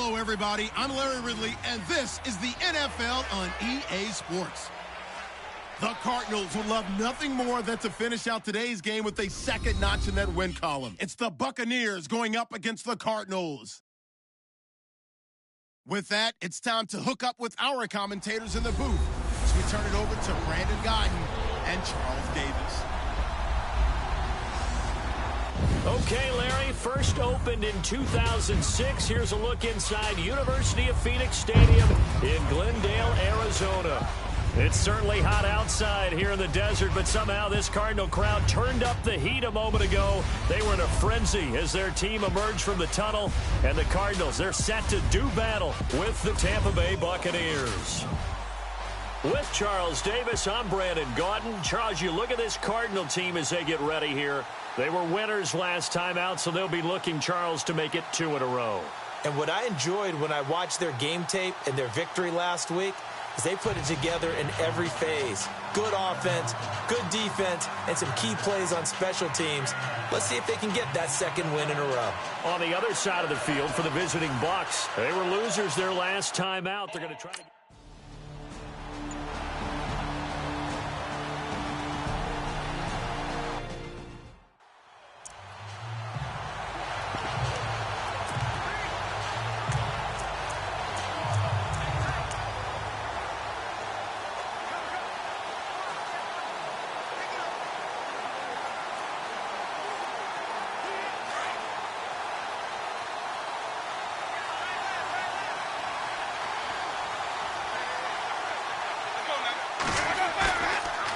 Hello, everybody. I'm Larry Ridley, and this is the NFL on EA Sports. The Cardinals would love nothing more than to finish out today's game with a second notch in that win column. It's the Buccaneers going up against the Cardinals. With that, it's time to hook up with our commentators in the booth. So we turn it over to Brandon Guyton and Charles Davis. Okay, Larry, first opened in 2006. Here's a look inside University of Phoenix Stadium in Glendale, Arizona. It's certainly hot outside here in the desert, but somehow this Cardinal crowd turned up the heat a moment ago. They were in a frenzy as their team emerged from the tunnel, and the Cardinals, they're set to do battle with the Tampa Bay Buccaneers. With Charles Davis, I'm Brandon Guyton. Charles, you look at this Cardinal team as they get ready here. They were winners last time out, so they'll be looking, Charles, to make it 2 in a row. And what I enjoyed when I watched their game tape and their victory last week is they put it together in every phase. Good offense, good defense, and some key plays on special teams. Let's see if they can get that second win in a row. On the other side of the field for the visiting Bucs, they were losers their last time out. They're going to try to...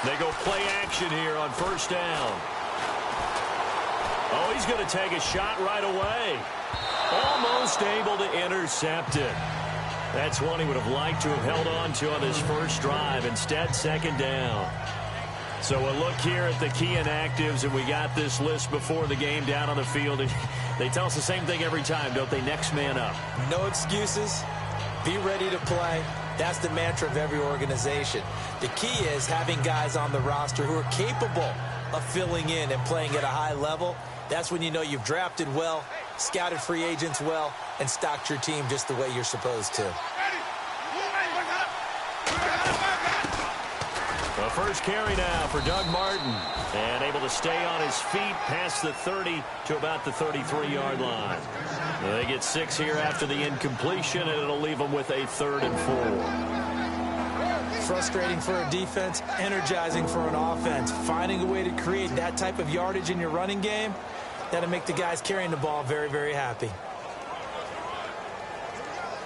They go play action here on first down. Oh, he's going to take a shot right away. Almost able to intercept it. That's one he would have liked to have held on to on his first drive. Instead, second down. So a look here at the key inactives, and we got this list before the game down on the field. They tell us the same thing every time, don't they? Next man up. No excuses. Be ready to play. That's the mantra of every organization. The key is having guys on the roster who are capable of filling in and playing at a high level. That's when you know you've drafted well, scouted free agents well, and stocked your team just the way you're supposed to. The first carry now for Doug Martin. And able to stay on his feet past the 30 to about the 33-yard line. They get 6 here after the incompletion, and it'll leave them with a 3rd and 4. Frustrating for a defense, energizing for an offense. Finding a way to create that type of yardage in your running game, that'll make the guys carrying the ball very, very happy.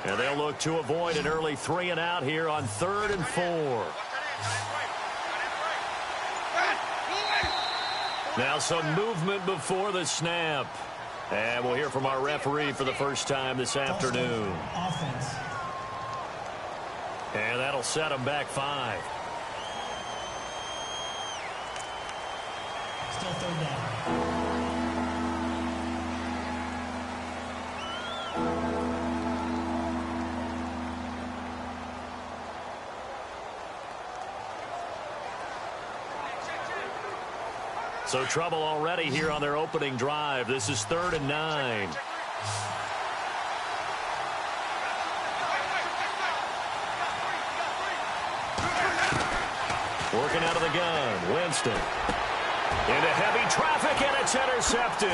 And they'll look to avoid an early 3 and out here on 3rd and 4. Now some movement before the snap. And we'll hear from our referee for the first time this afternoon. Offense. And that'll set them back 5. Still 3rd down. So trouble already here on their opening drive. This is 3rd and 9. Working out of the gun, Winston. Into heavy traffic, and it's intercepted.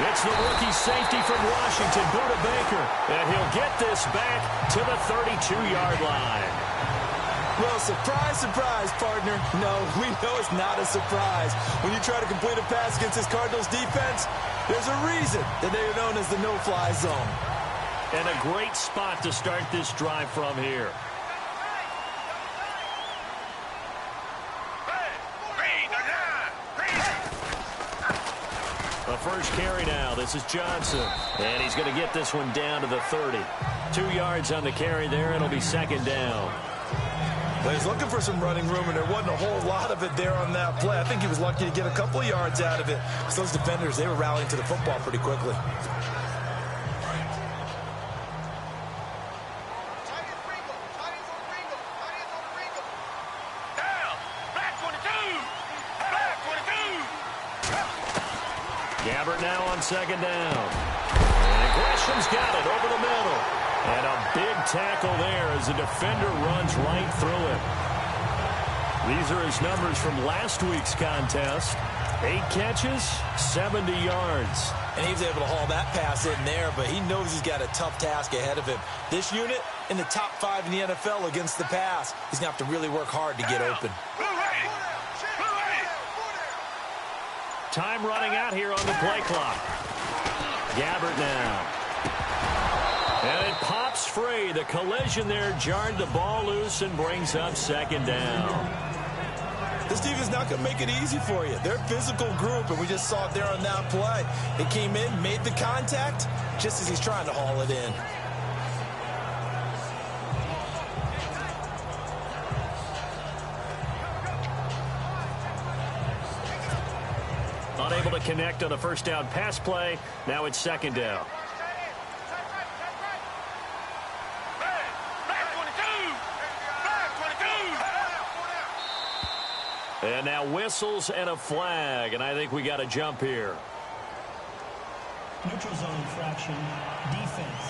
It's the rookie safety from Washington, Buda Baker, and he'll get this back to the 32-yard line. Well, surprise, surprise, partner. No, we know it's not a surprise. When you try to complete a pass against this Cardinals defense, there's a reason that they are known as the no-fly zone. And a great spot to start this drive from here. The first carry now. This is Johnson. And he's going to get this one down to the 30. 2 yards on the carry there. It'll be 2nd down. Well, he's looking for some running room, and there wasn't a whole lot of it there on that play. I think he was lucky to get a couple of yards out of it. So those defenders, they were rallying to the football pretty quickly. Gabbert now on 2nd down. And Gresham's got it over the middle. And a big tackle there as the defender runs right through him. These are his numbers from last week's contest. 8 catches, 70 yards. And he was able to haul that pass in there, but he knows he's got a tough task ahead of him. This unit in the top 5 in the NFL against the pass. He's going to have to really work hard to get open. Time running out here on the play clock. Gabbert now. And it pops free. The collision there jarred the ball loose and brings up second down. This defense is not going to make it easy for you. They're a physical group, and we just saw it there on that play. It came in, made the contact, just as he's trying to haul it in. Unable to connect on the first down pass play. Now it's second down. And now whistles and a flag, and I think we got a jump here. Neutral zone infraction, defense.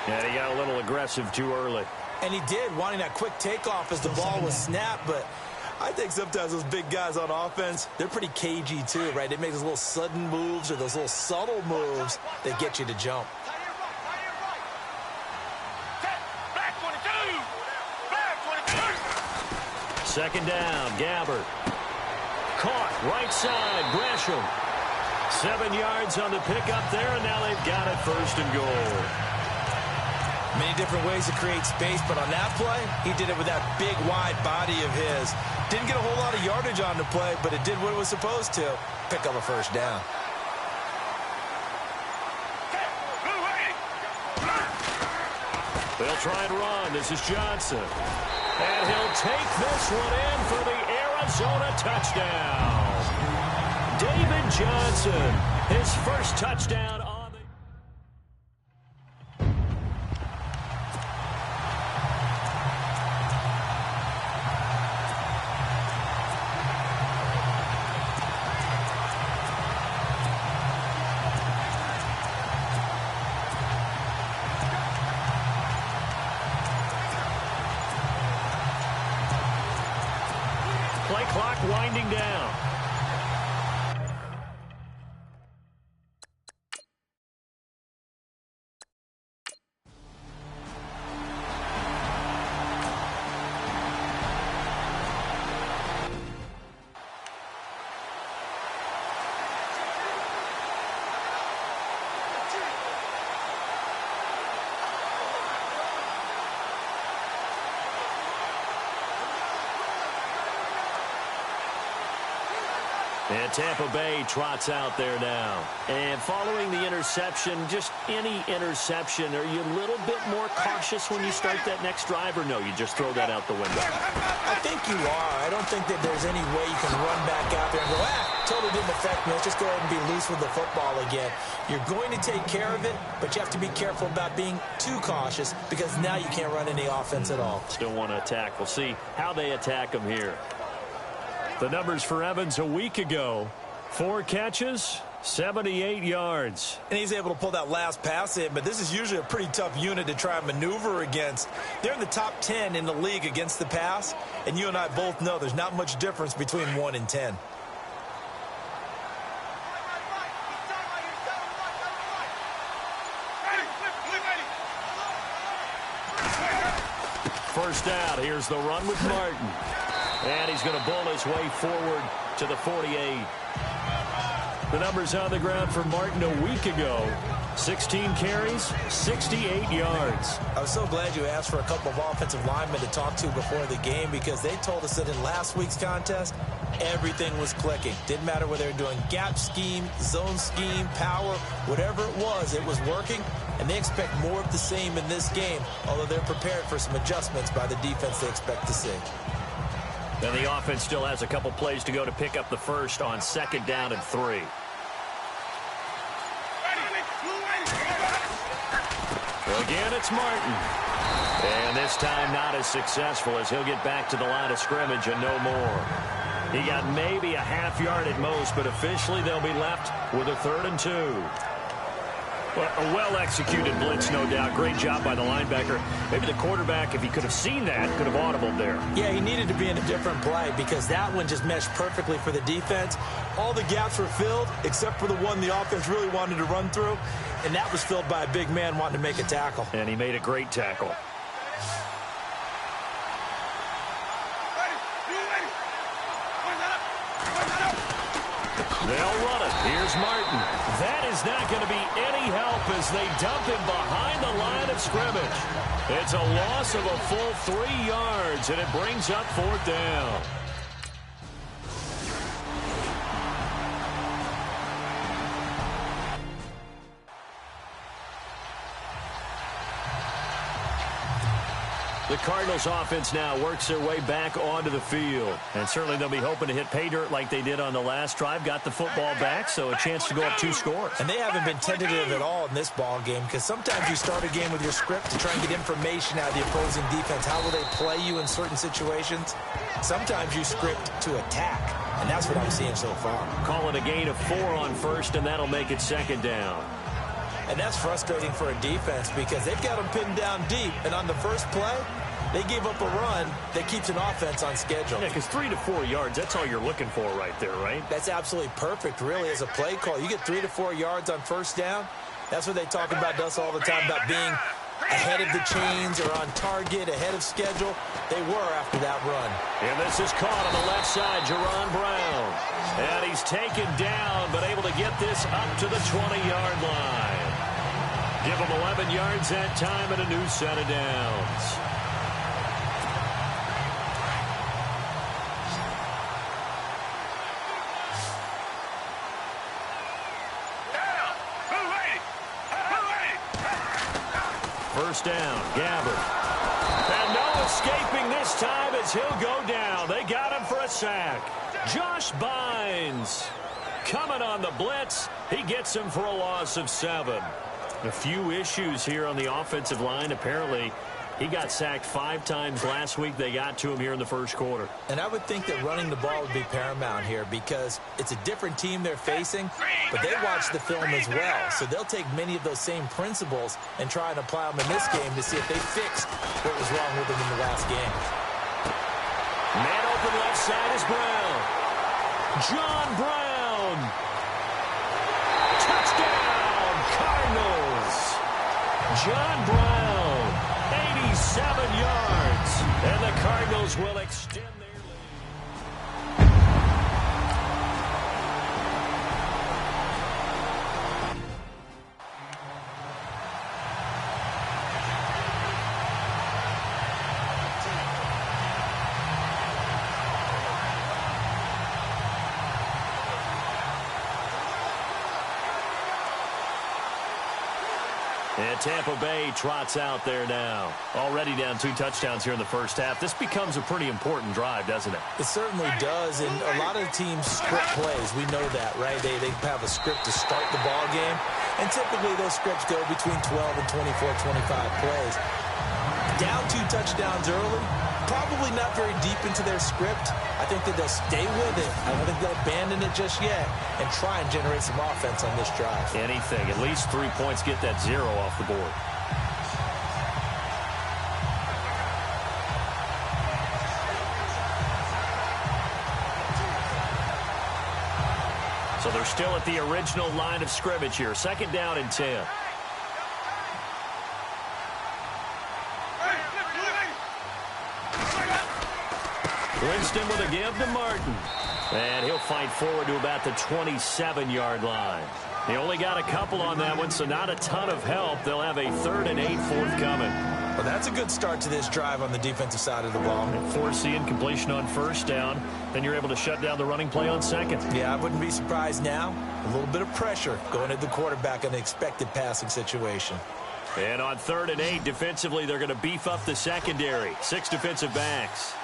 And he got a little aggressive too early. And he did, wanting that quick takeoff as the ball was snapped, but I think sometimes those big guys on offense, they're pretty cagey too, right? They make those little sudden moves or those little subtle moves that get you to jump. Second down, Gabbert. Caught, right side, Gresham. 7 yards on the pickup there, and now they've got it first and goal. Many different ways to create space, but on that play, he did it with that big, wide body of his. Didn't get a whole lot of yardage on the play, but it did what it was supposed to. Pick up a first down. They'll try and run. This is Johnson. And he'll take this one in for the Arizona touchdown. David Johnson, his first touchdown on the... Play clock winding down. And Tampa Bay trots out there now. And following the interception, just any interception, are you a little bit more cautious when you start that next drive, or no, you just throw that out the window? I think you are. I don't think that there's any way you can run back out there and go, totally didn't affect me. Let's just go ahead and be loose with the football again. You're going to take care of it, but you have to be careful about being too cautious because now you can't run any offense at all. Still want to attack. We'll see how they attack them here. The numbers for Evans a week ago: 4 catches, 78 yards. And he's able to pull that last pass in, but this is usually a pretty tough unit to try and maneuver against. They're in the top 10 in the league against the pass, and you and I both know there's not much difference between 1 and 10. First out, here's the run with Martin. And he's going to bull his way forward to the 48. The numbers on the ground for Martin a week ago: 16 carries, 68 yards. I was so glad you asked for a couple of offensive linemen to talk to before the game, because they told us that in last week's contest, everything was clicking. Didn't matter whether they were doing gap scheme, zone scheme, power, whatever it was working. And they expect more of the same in this game, although they're prepared for some adjustments by the defense they expect to see. And the offense still has a couple plays to go to pick up the first on second down and 3. Again, it's Martin. And this time not as successful, as he'll get back to the line of scrimmage and no more. He got maybe a half yard at most, but officially they'll be left with a 3rd and 2. Well, a well-executed blitz, no doubt. Great job by the linebacker. Maybe the quarterback, if he could have seen that, could have audibled there. Yeah, he needed to be in a different play because that one just meshed perfectly for the defense. All the gaps were filled except for the one the offense really wanted to run through, and that was filled by a big man wanting to make a tackle. And he made a great tackle. They'll run it. Here's Martin. That is not going to be any help as they dump him behind the line of scrimmage. It's a loss of a full 3 yards, and it brings up 4th down. The Cardinals offense now works their way back onto the field. And certainly they'll be hoping to hit pay dirt like they did on the last drive. Got the football back, so a chance to go up 2 scores. And they haven't been tentative at all in this ball game because sometimes you start a game with your script to try and get information out of the opposing defense. How will they play you in certain situations? Sometimes you script to attack, and that's what I'm seeing so far. Calling a gain of 4 on 1st, and that'll make it 2nd down. And that's frustrating for a defense because they've got them pinned down deep, and on the first play, they gave up a run that keeps an offense on schedule. Yeah, because 3 to 4 yards, that's all you're looking for right there, right? That's absolutely perfect, really, as a play call. You get 3 to 4 yards on 1st down. That's what they talk about to us all the time, about being ahead of the chains or on target, ahead of schedule. They were after that run. And this is caught on the left side, Jerron Brown. And he's taken down, but able to get this up to the 20-yard line. Give him 11 yards that time and a new set of downs. First down, Gabbard. And no escaping this time as he'll go down. They got him for a sack. Josh Bynes coming on the blitz. He gets him for a loss of 7. A few issues here on the offensive line. Apparently, he got sacked 5 times last week. They got to him here in the first quarter. And I would think that running the ball would be paramount here because it's a different team they're facing, but they watch the film as well. So they'll take many of those same principles and try and apply them in this game to see if they fixed what was wrong with them in the last game. Man open left side is Brown. John Brown. Touchdown, Cardinals. John Brown, 87 yards. And the Cardinals will extend their And Tampa Bay trots out there now. Already down 2 touchdowns here in the first half. This becomes a pretty important drive, doesn't it? It certainly does, and a lot of teams script plays. We know that, right? They have a script to start the ball game, and typically those scripts go between 12 and 24, 25 plays. Down 2 touchdowns early, probably not very deep into their script. I think that they'll stay with it. I don't think they'll abandon it just yet and try and generate some offense on this drive. Anything. At least 3 points, get that 0 off the board. So they're still at the original line of scrimmage here. 2nd down and 10. Winston with a give to Martin. And he'll fight forward to about the 27-yard line. He only got a couple on that one, so not a ton of help. They'll have a 3rd and 8 forthcoming. Well, that's a good start to this drive on the defensive side of the ball. And force the incompletion on 1st down. Then you're able to shut down the running play on 2nd. Yeah, I wouldn't be surprised now. A little bit of pressure going at the quarterback in an expected passing situation. And on 3rd and 8, defensively, they're going to beef up the secondary. 6 defensive backs.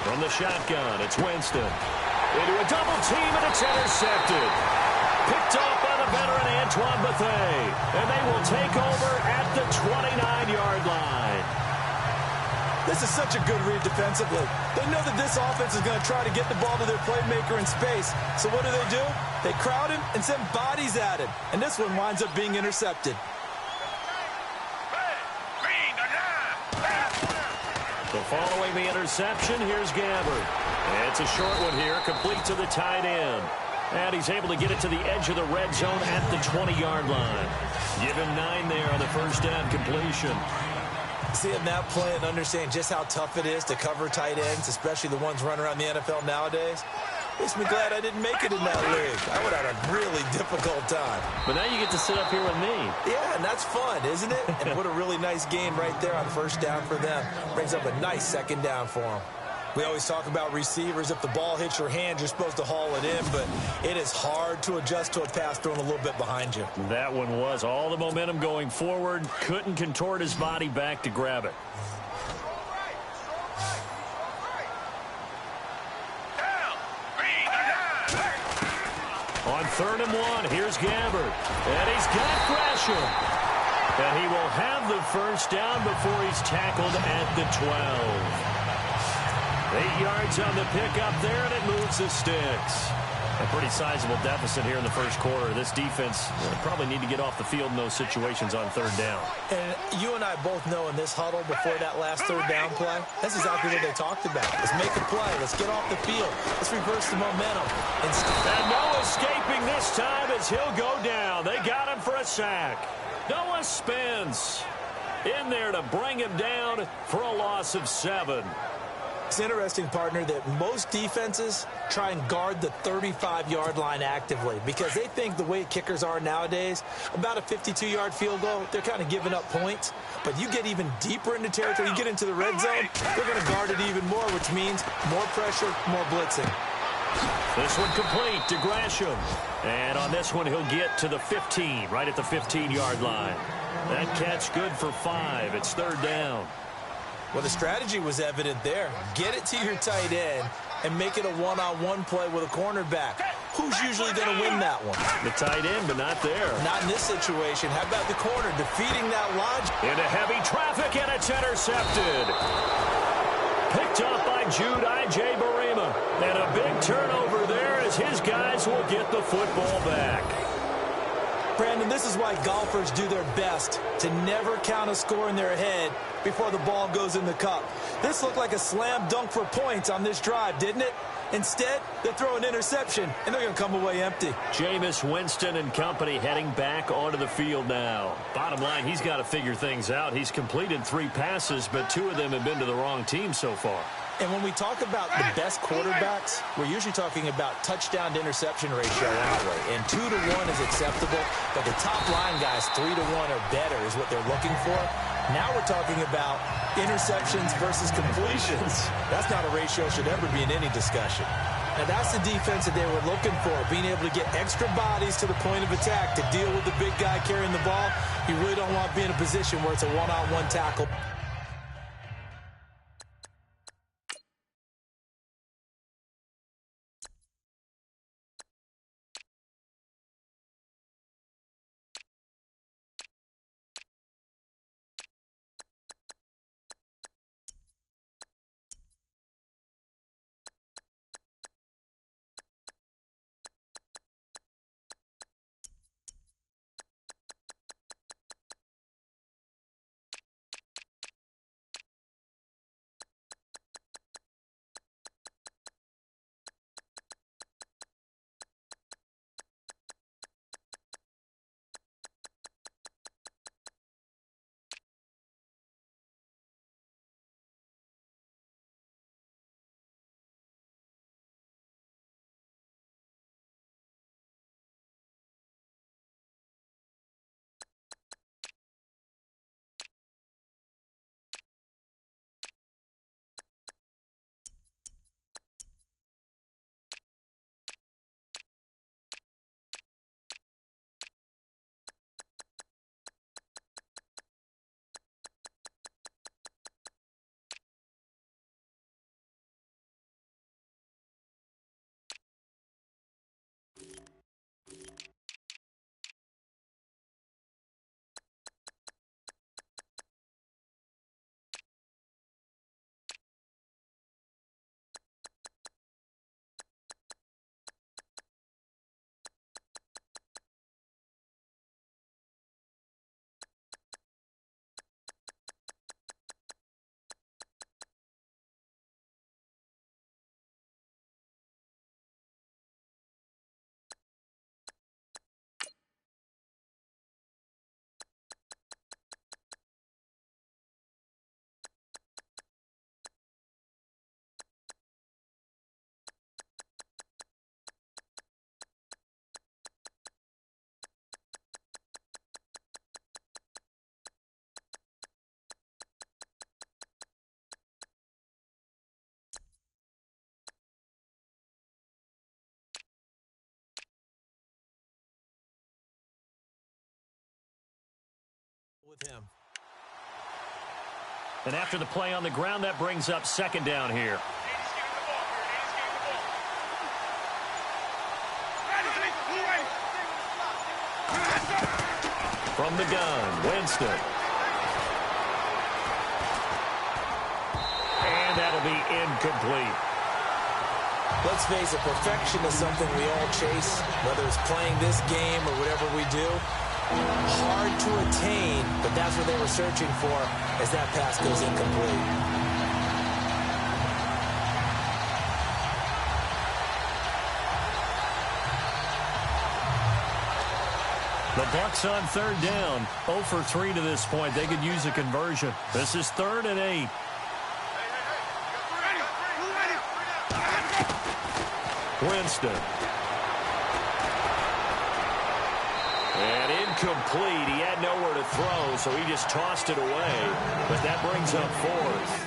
From the shotgun, it's Winston. Into a double team, and it's intercepted. Picked off by the veteran Antoine Bethea. And they will take over at the 29-yard line. This is such a good read defensively. They know that this offense is going to try to get the ball to their playmaker in space. So what do? They crowd him and send bodies at him. And this one winds up being intercepted. So following the interception, here's Gabbard. It's a short one here, complete to the tight end. And he's able to get it to the edge of the red zone at the 20-yard line. Give him 9 there on the first down completion. Seeing that play and understand just how tough it is to cover tight ends, especially the ones running around the NFL nowadays, makes me glad I didn't make it in that league. I would have had a really difficult time. But now you get to sit up here with me. Yeah, and that's fun, isn't it? And what a really nice game right there on first down for them. Brings up a nice second down for them. We always talk about receivers. If the ball hits your hand, you're supposed to haul it in, but it is hard to adjust to a pass thrown a little bit behind you. That one was all the momentum going forward. Couldn't contort his body back to grab it. On 3rd and 1, here's Gabbard. And he's got Gresham. And he will have the first down before he's tackled at the 12. 8 yards on the pickup there, and it moves the sticks. A pretty sizable deficit here in the first quarter. This defense probably need to get off the field in those situations on 3rd down. And you and I both know in this huddle before that last 3rd down play, that's exactly what they talked about. Let's make a play. Let's get off the field. Let's reverse the momentum. And no escaping this time as he'll go down. They got him for a sack. Noah Spence in there to bring him down for a loss of 7. It's interesting, partner, that most defenses try and guard the 35-yard line actively because they think the way kickers are nowadays, about a 52-yard field goal, they're kind of giving up points. But you get even deeper into territory, you get into the red zone, they're going to guard it even more, which means more pressure, more blitzing. This one complete to Gresham. And on this one, he'll get to the 15, right at the 15-yard line. That catch good for 5. It's 3rd down. Well, the strategy was evident there. Get it to your tight end and make it a one-on-one play with a cornerback. Who's usually going to win that one? The tight end, but not there. Not in this situation. How about the corner defeating that logic? Into heavy traffic, and it's intercepted. Picked up by Jude I.J. Barima. And a big turnover there as his guys will get the football back. Brandon, this is why golfers do their best to never count a score in their head before the ball goes in the cup. This looked like a slam dunk for points on this drive, didn't it? Instead, they throw an interception, and they're going to come away empty. Jameis Winston and company heading back onto the field now. Bottom line, he's got to figure things out. He's completed 3 passes, but 2 of them have been to the wrong team so far. And when we talk about the best quarterbacks, we're usually talking about touchdown to interception ratio anyway. And 2 to 1 is acceptable, but the top line guys, 3 to 1 or better is what they're looking for. Now we're talking about interceptions versus completions. That's not a ratio should ever be in any discussion. Now that's the defense that they were looking for, being able to get extra bodies to the point of attack to deal with the big guy carrying the ball. You really don't want to be in a position where it's a one-on-one tackle. with him. And after the play on the ground, that brings up second down here. From the gun, Winston. And that'll be incomplete. Let's face it, perfection is something we all chase, whether it's playing this game or whatever we do. Hard to attain, but that's what they were searching for as that pass goes incomplete. The Bucs on third down, 0 for 3 to this point. They could use a conversion. This is 3rd and 8. Winston. And incomplete. He had nowhere to throw, so he just tossed it away. But that brings up 4th.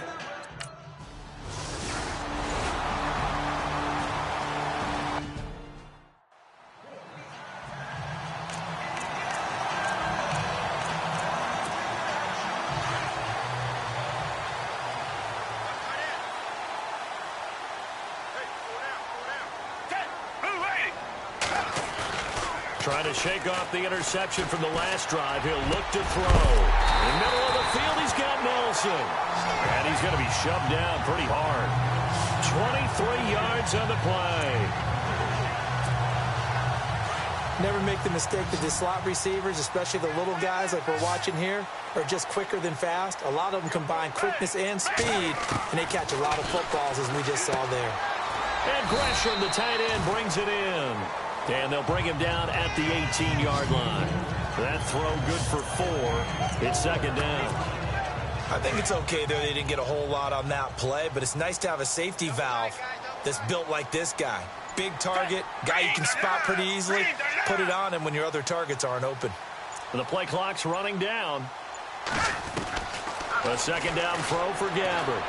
Trying to shake off the interception from the last drive. He'll look to throw. In the middle of the field, he's got Nelson. And he's going to be shoved down pretty hard. 23 yards on the play. Never make the mistake that the slot receivers, especially the little guys like we're watching here, are just quicker than fast. A lot of them combine quickness and speed, and they catch a lot of footballs, as we just saw there. And Gresham, the tight end, brings it in. And they'll bring him down at the 18-yard line. That throw good for 4. It's second down. I think it's okay there. They didn't get a whole lot on that play, but it's nice to have a safety valve that's built like this guy. Big target, guy you can spot pretty easily. Put it on him when your other targets aren't open. And the play clock's running down. A second down throw for Gabbert.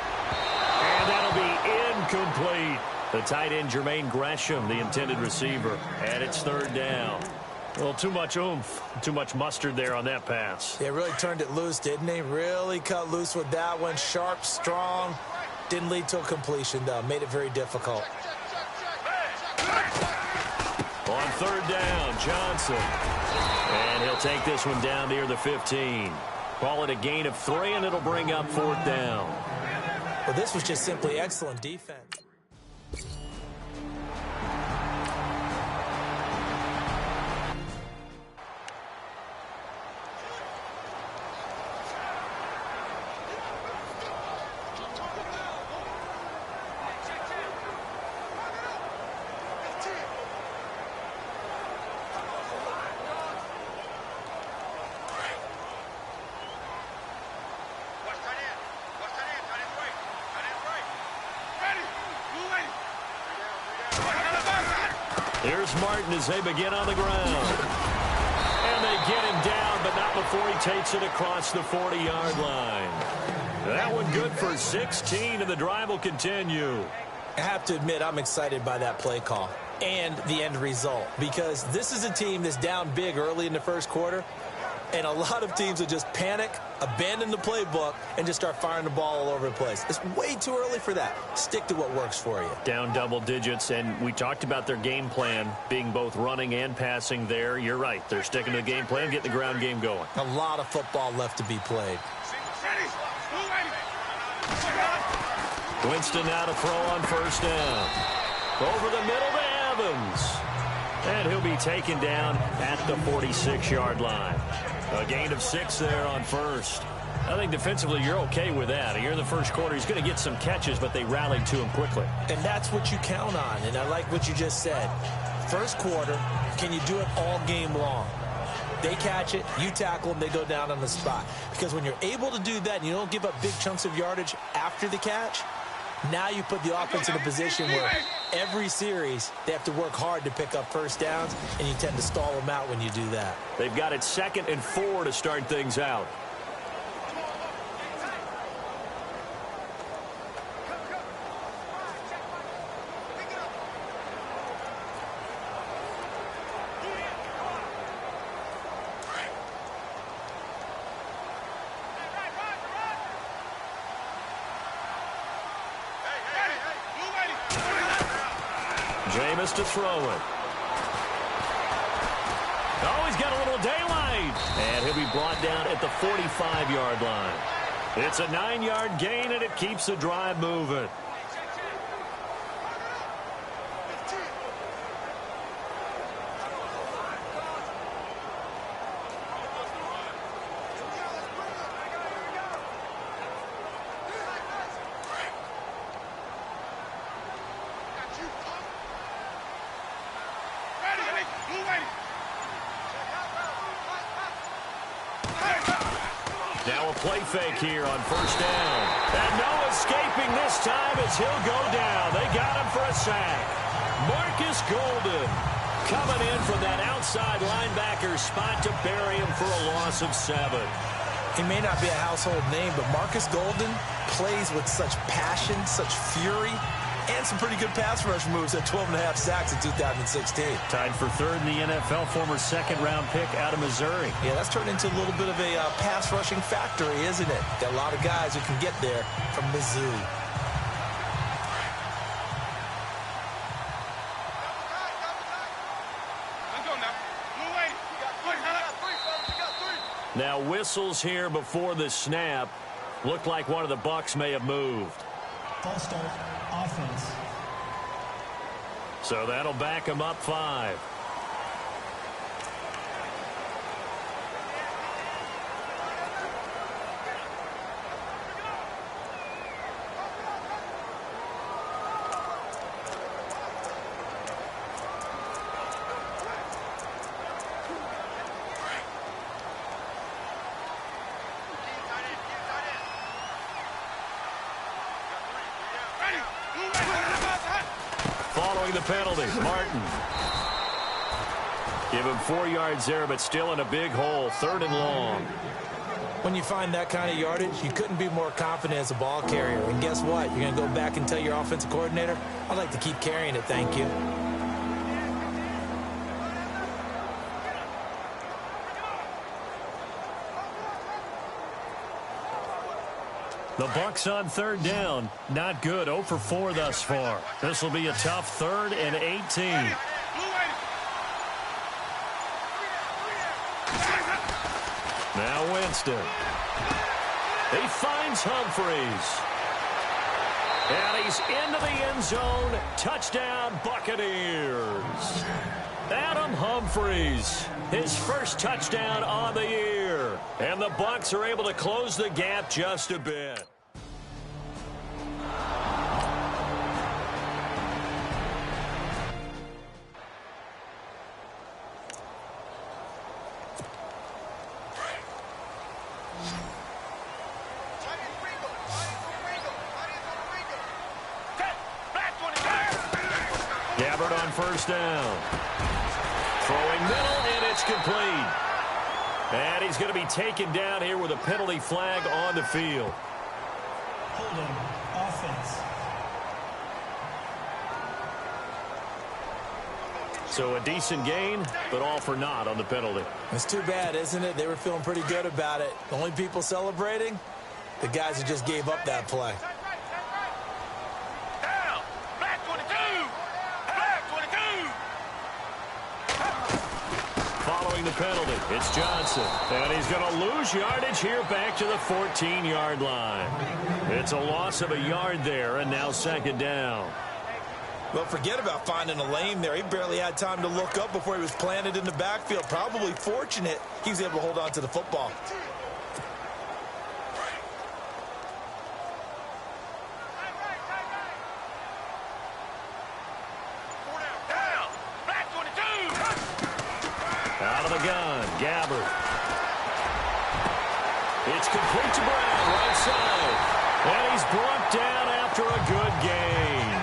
And that'll be incomplete. The tight end, Jermaine Gresham, the intended receiver. And it's third down. A little too much oomph, too much mustard there on that pass. They really turned it loose, didn't they? Really cut loose with that one. Sharp, strong. Didn't lead to a completion, though. Made it very difficult. On third down, Johnson. And he'll take this one down near the 15. Call it a gain of 3, and it'll bring up fourth down. Well, this was just simply excellent defense. Here's Martin as they begin on the ground. And they get him down, but not before he takes it across the 40-yard line. That one good for 16, and the drive will continue. I have to admit, I'm excited by that play call and the end result, because this is a team that's down big early in the first quarter, and a lot of teams will just panic, abandon the playbook, and just start firing the ball all over the place. It's way too early for that. Stick to what works for you. Down double digits, and we talked about their game plan being both running and passing there. You're right. They're sticking to the game plan, getting the ground game going. A lot of football left to be played. Winston now to throw on first down. Over the middle to Evans. And he'll be taken down at the 46-yard line. A gain of 6 there on first. I think defensively you're okay with that. Here in the first quarter, he's going to get some catches, but they rallied to him quickly. And that's what you count on, and I like what you just said. First quarter, can you do it all game long? They catch it, you tackle them, they go down on the spot. Because when you're able to do that and you don't give up big chunks of yardage after the catch, now you put the offense in a position where every series they have to work hard to pick up first downs, and you tend to stall them out when you do that. They've got it 2nd and 4 to start things out. Jameis to throw it. Oh, he's got a little daylight. And he'll be brought down at the 45-yard line. It's a 9-yard gain, and it keeps the drive moving. Now a play fake here on first down. And no escaping this time as he'll go down. They got him for a sack. Marcus Golden coming in from that outside linebacker spot to bury him for a loss of 7. He may not be a household name, but Marcus Golden plays with such passion, such fury, and some pretty good pass rush moves at 12.5 sacks in 2016. Tied for third in the NFL, former second-round pick out of Missouri. Yeah, that's turned into a little bit of a pass rushing factory, isn't it? Got a lot of guys who can get there from Missouri. Now whistles here before the snap. Looked like one of the Bucs may have moved. False start, offense. So that'll back him up 5. Following the penalty, Martin. Give him 4 yards there, but still in a big hole, 3rd and long. When you find that kind of yardage, you couldn't be more confident as a ball carrier. And guess what? You're going to go back and tell your offensive coordinator, I'd like to keep carrying it, thank you. The Bucs on 3rd down. Not good. 0 for 4 thus far. This will be a tough 3rd and 18. Now Winston. He finds Humphries. And he's into the end zone. Touchdown, Buccaneers. Adam Humphries, his first touchdown on the year. And the Bucs are able to close the gap just a bit. Gabbard on first down. Throwing middle, and it's complete. And he's going to be taken down here with a penalty flag on the field. Holding, offense. So a decent gain, but all for naught on the penalty. It's too bad, isn't it? They were feeling pretty good about it. The only people celebrating, the guys who just gave up that play. Following the penalty, it's Johnson. And he's going to lose yardage here back to the 14-yard line. It's a loss of a yard there, and now 2nd down. Well, forget about finding a lane there. He barely had time to look up before he was planted in the backfield. Probably fortunate he was able to hold on to the football. Out of the gun, Gabbard. It's complete to Brown, right side. And he's brought down after a good gain.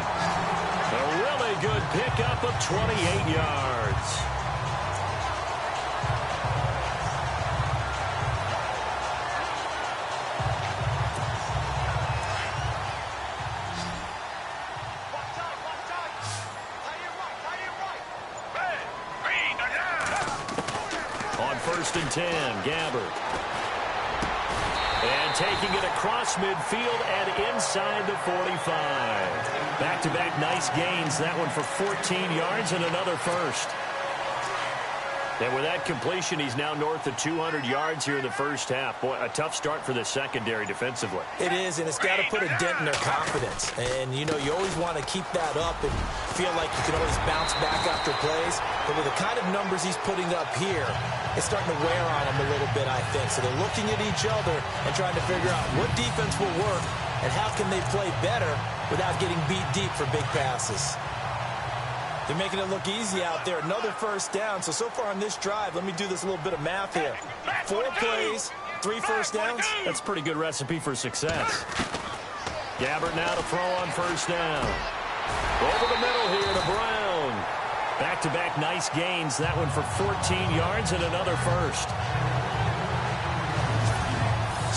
A really good pickup of 28 yards. On 1st and 10, Gabbard. And taking it across midfield and inside the 45. Back-to-back nice gains. That one for 14 yards and another first. And with that completion, he's now north of 200 yards here in the first half. Boy, a tough start for the secondary defensively. It is, and it's got to put a dent in their confidence. And, you know, you always want to keep that up and feel like you can always bounce back after plays. But with the kind of numbers he's putting up here, it's starting to wear on them a little bit, I think. So they're looking at each other and trying to figure out what defense will work and how can they play better without getting beat deep for big passes. They're making it look easy out there. Another first down. So far on this drive, let me do this little bit of math here. 4 plays, 3 first downs. That's a pretty good recipe for success. Gabbert now to throw on first down. Over the middle here to Brown. Back-to-back nice gains. That one for 14 yards and another first.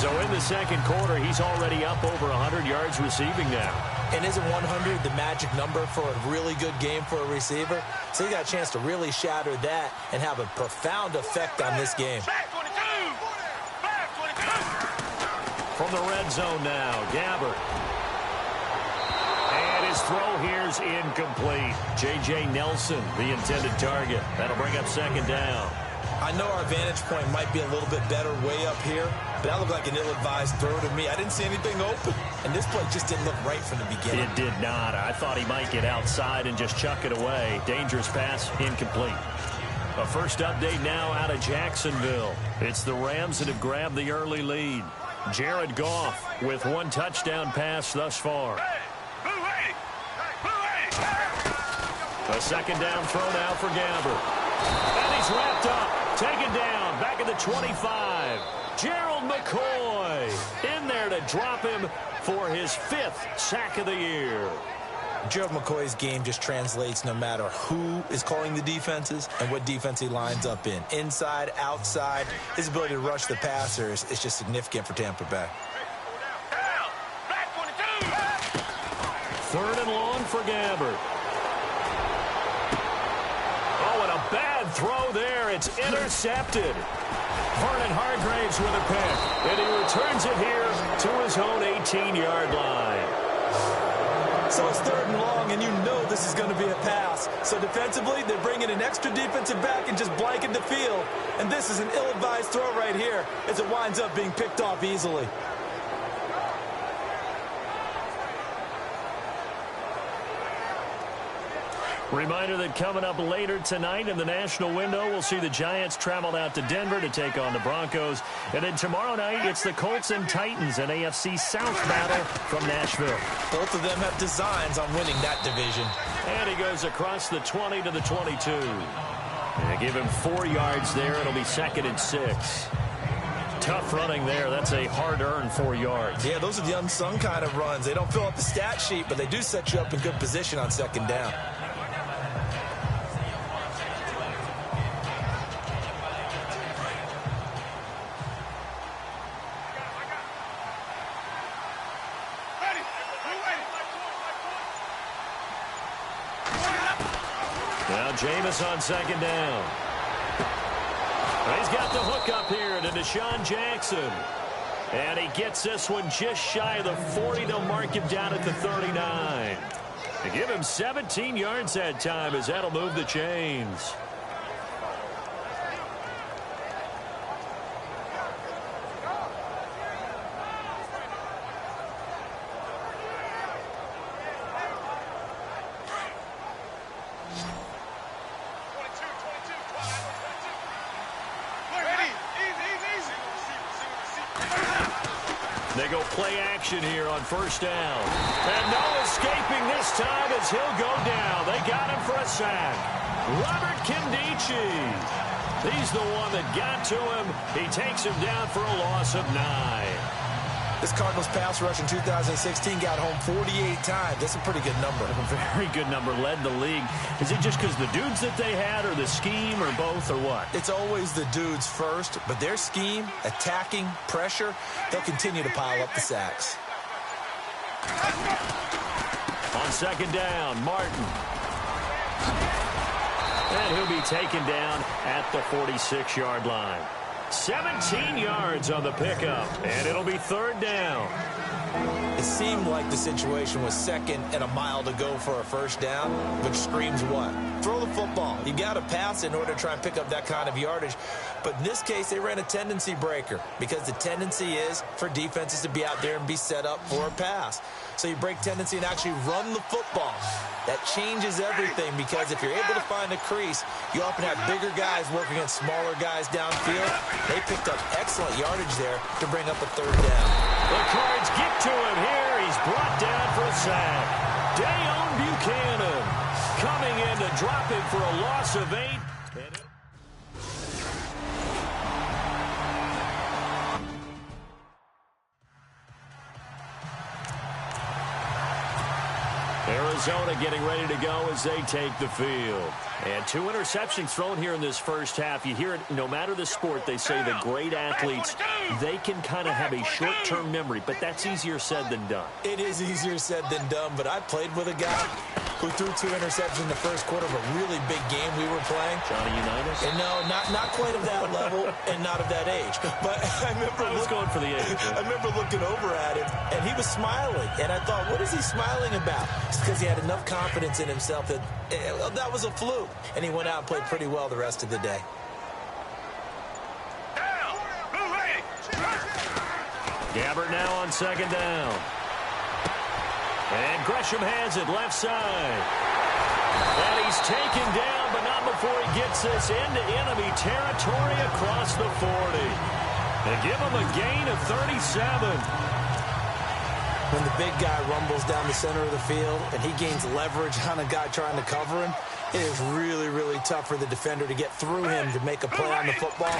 So in the second quarter, he's already up over 100 yards receiving now. And isn't 100 the magic number for a really good game for a receiver? So he got a chance to really shatter that and have a profound effect on this game. From the red zone now, Gabbert. And his throw here's incomplete. J.J. Nelson, the intended target. That'll bring up second down. I know our vantage point might be a little bit better way up here, but that looked like an ill-advised throw to me. I didn't see anything open, and this play just didn't look right from the beginning. It did not. I thought he might get outside and just chuck it away. Dangerous pass, incomplete. A first update now out of Jacksonville. It's the Rams that have grabbed the early lead. Jared Goff with 1 touchdown pass thus far. A second down throw now for Gabbert. And he's wrapped up, taken down, back at the 25. Gerald McCoy in there to drop him for his 5th sack of the year. Gerald McCoy's game just translates no matter who is calling the defenses and what defense he lines up in. Inside, outside, his ability to rush the passers is just significant for Tampa Bay. 3rd and long for Gabbert. Oh, and a bad throw there. It's intercepted. Vernon Hargraves with a pick. And he returns it here to his own 18-yard line. So it's 3rd and long, and you know this is going to be a pass. So defensively, they're bringing an extra defensive back and just blanket the field. And this is an ill-advised throw right here as it winds up being picked off easily. Reminder that coming up later tonight in the national window, we'll see the Giants travel out to Denver to take on the Broncos. And then tomorrow night, it's the Colts and Titans, an AFC South battle from Nashville. Both of them have designs on winning that division. And he goes across the 20 to the 22. And they give him 4 yards there. It'll be 2nd and 6. Tough running there. That's a hard-earned 4 yards. Yeah, those are the unsung kind of runs. They don't fill up the stat sheet, but they do set you up in good position on 2nd down. Now Jameis on 2nd down. He's got the hook up here to Deshaun Jackson. And he gets this one just shy of the 40. They'll mark him down at the 39. They give him 17 yards that time as that'll move the chains. They go play action here on 1st down. And no escaping this time as he'll go down. They got him for a sack. Robert Kindici. He's the one that got to him. He takes him down for a loss of 9. This Cardinals pass rush in 2016 got home 48 times. That's a pretty good number. A very good number, led the league. Is it just because the dudes that they had or the scheme or both or what? It's always the dudes first, but their scheme, attacking, pressure, they'll continue to pile up the sacks. On 2nd down, Martin. And he'll be taken down at the 46-yard line. 17 yards on the pickup, and it'll be third down. It seemed like the situation was second and a mile to go for a first down, which screams what? Throw the football. You got to pass in order to try and pick up that kind of yardage. But in this case, they ran a tendency breaker because the tendency is for defenses to be out there and be set up for a pass. So you break tendency and actually run the football. That changes everything because if you're able to find a crease, you often have bigger guys working against smaller guys downfield. They picked up excellent yardage there to bring up a third down. The Cards get to him here. He's brought down for a sack. Dayon Buchanan coming in to drop him for a loss of 8. Arizona getting ready to go as they take the field. And 2 interceptions thrown here in this first half. You hear it, no matter the sport, they say the great athletes, they can kind of have a short-term memory, but that's easier said than done. It is easier said than done, but I played with a guy who threw 2 interceptions in the first quarter of a really big game we were playing. Johnny Unitas? And no, not quite of that level and not of that age. But I remember going for the age. I remember looking over at him, and he was smiling. And I thought, what is he smiling about? It's because he had enough confidence in himself that that was a fluke. And he went out and played pretty well the rest of the day. Gabbert now on second down. And Gresham has it left side. And he's taken down, but not before he gets this into enemy territory across the 40. They give him a gain of 37. When the big guy rumbles down the center of the field and he gains leverage on a guy trying to cover him, it is really, really tough for the defender to get through him to make a play on the football.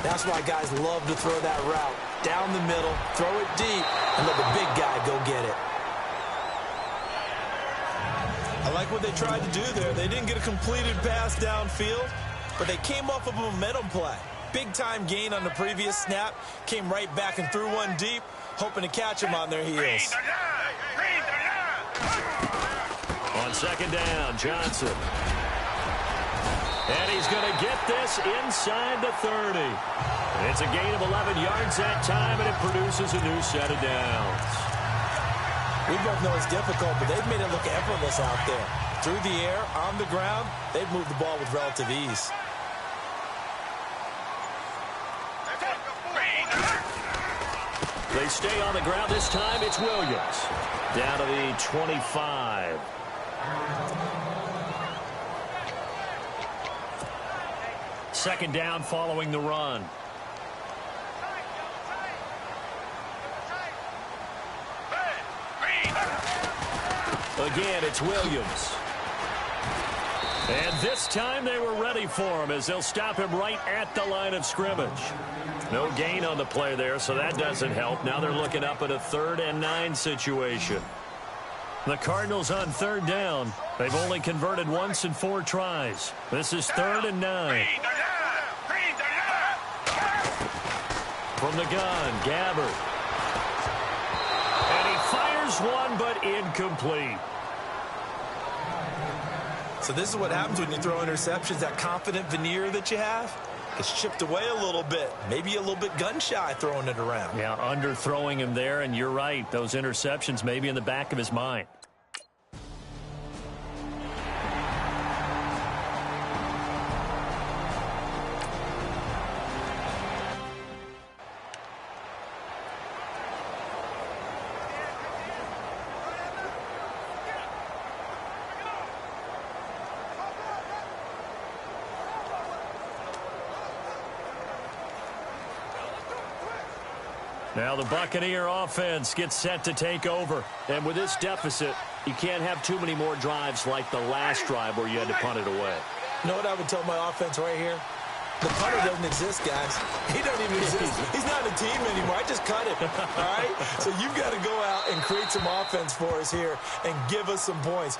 That's why guys love to throw that route down the middle, throw it deep, and let the big guy go get it. I like what they tried to do there. They didn't get a completed pass downfield, but they came off of a momentum play. Big-time gain on the previous snap, came right back and threw one deep, hoping to catch him on their heels. On second down, Johnson. And he's going to get this inside the 30. It's a gain of 11 yards that time, and it produces a new set of downs. We both know it's difficult, but they've made it look effortless out there. Through the air, on the ground, they've moved the ball with relative ease. They stay on the ground this time. It's Williams. Down to the 25. Second down following the run. Again, it's Williams. And this time they were ready for him as they'll stop him right at the line of scrimmage. No gain on the play there, so that doesn't help. Now they're looking up at a 3rd and 9 situation. The Cardinals on third down. They've only converted once in 4 tries. This is 3rd and 9. From the gun, Gabbert. And he fires one, but incomplete. So this is what happens when you throw interceptions. That confident veneer that you have gets chipped away a little bit. Maybe a little bit gun-shy throwing it around. Yeah, underthrowing him there, and you're right. Those interceptions may be in the back of his mind. Now the Buccaneer offense gets set to take over. And with this deficit, you can't have too many more drives like the last drive where you had to punt it away. You know what I would tell my offense right here? The punter doesn't exist, guys. He doesn't even exist. He's not a team anymore. I just cut him, all right? So you've got to go out and create some offense for us here and give us some points.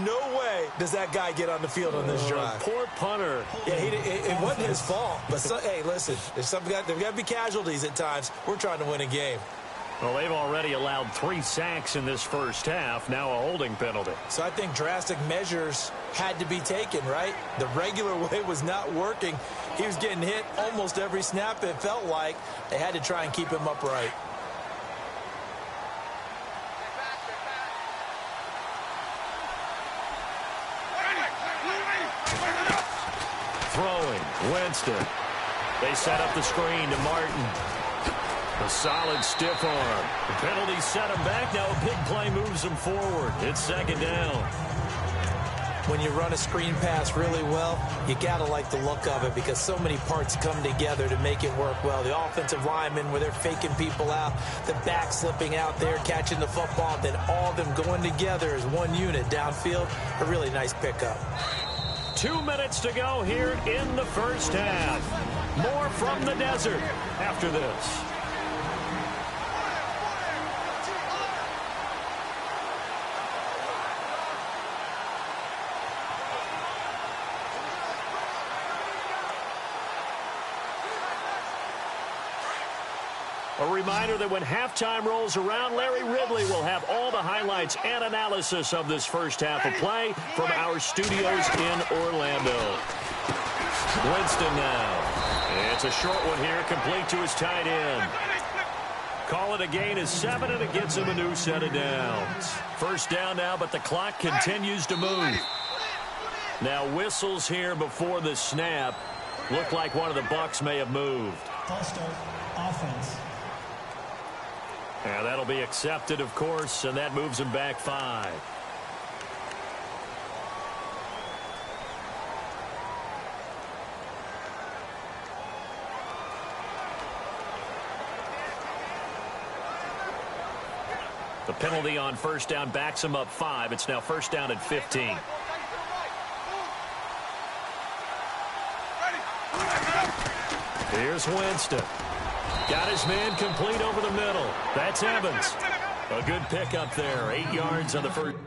No way does that guy get on the field on this drive. Poor punter. Yeah, it wasn't his fault. But, hey, listen, there's got to be casualties at times. We're trying to win a game. Well, they've already allowed 3 sacks in this first half, now a holding penalty. So I think drastic measures had to be taken, right? The regular way was not working. He was getting hit almost every snap, it felt like. They had to try and keep him upright. Throwing, Winston. They set up the screen to Martin. A solid stiff arm. The penalty set him back. Now a big play moves him forward. It's second down. When you run a screen pass really well, you got to like the look of it because so many parts come together to make it work well. The offensive linemen, where they're faking people out, the back slipping out there, catching the football, then all of them going together as one unit downfield. A really nice pickup. 2 minutes to go here in the first half. More from the desert after this. A reminder that when halftime rolls around, Larry Ridley will have all the highlights and analysis of this first half of play from our studios in Orlando. Winston now. It's a short one here, complete to his tight end. Call it a gain of 7, and it gets him a new set of downs. First down now, but the clock continues to move. Now whistles here before the snap. Looked like one of the Bucs may have moved. False start, offense. Yeah, that'll be accepted, of course, and that moves him back 5. The penalty on first down backs him up 5. It's now first down at 15. Here's Winston. Got his man complete over the middle. That's Evans. A good pickup there. 8 yards on the first.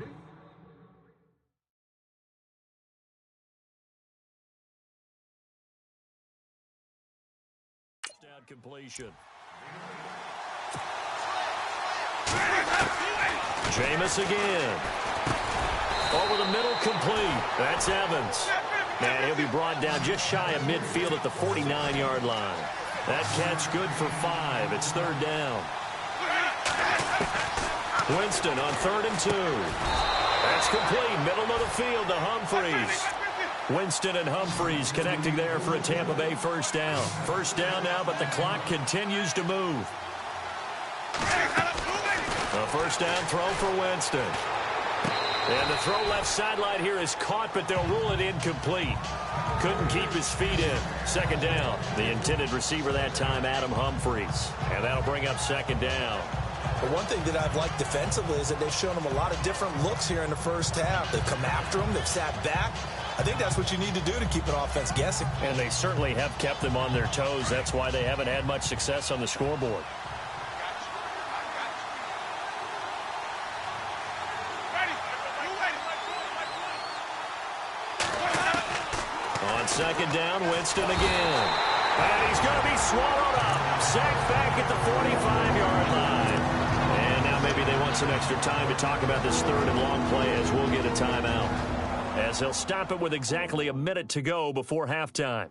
Down completion. Jameis again. Over the middle, complete. That's Evans. And he'll be brought down just shy of midfield at the 49-yard line. That catch good for 5. It's third down. Winston on 3rd and 2. That's complete. Middle of the field to Humphries. Winston and Humphries connecting there for a Tampa Bay first down. First down now, but the clock continues to move. A first down throw for Winston. And the throw left sideline here is caught, but they'll rule it incomplete. Couldn't keep his feet in. Second down. The intended receiver that time, Adam Humphries. And that'll bring up second down. But one thing that I've liked defensively is that they've shown him a lot of different looks here in the first half. They've come after him. They've sat back. I think that's what you need to do to keep an offense guessing. And they certainly have kept them on their toes. That's why they haven't had much success on the scoreboard. On second down, Winston again. And he's going to be swallowed up. Sacked back at the 45-yard line. And now maybe they want some extra time to talk about this third and long play as we'll get a timeout. As he'll stop it with exactly a minute to go before halftime.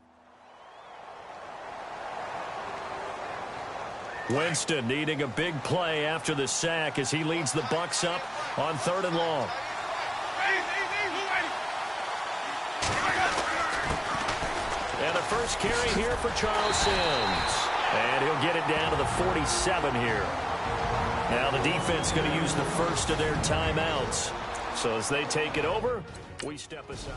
Winston needing a big play after the sack as he leads the Bucs up on 3rd and long. And the first carry here for Charles Sims. And he'll get it down to the 47 here. Now the defense going to use the first of their timeouts. So as they take it over, we step aside.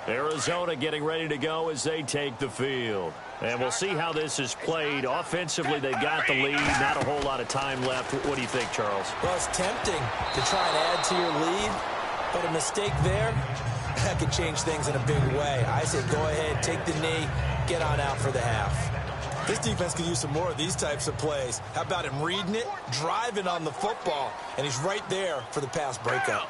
Arizona getting ready to go as they take the field. And we'll see how this is played. Offensively, they've got the lead. Not a whole lot of time left. What do you think, Charles? Well, it's tempting to try and add to your lead, but a mistake there, that could change things in a big way. I say go ahead, take the knee, get on out for the half. This defense can use some more of these types of plays. How about him reading it, driving on the football, and he's right there for the pass breakup.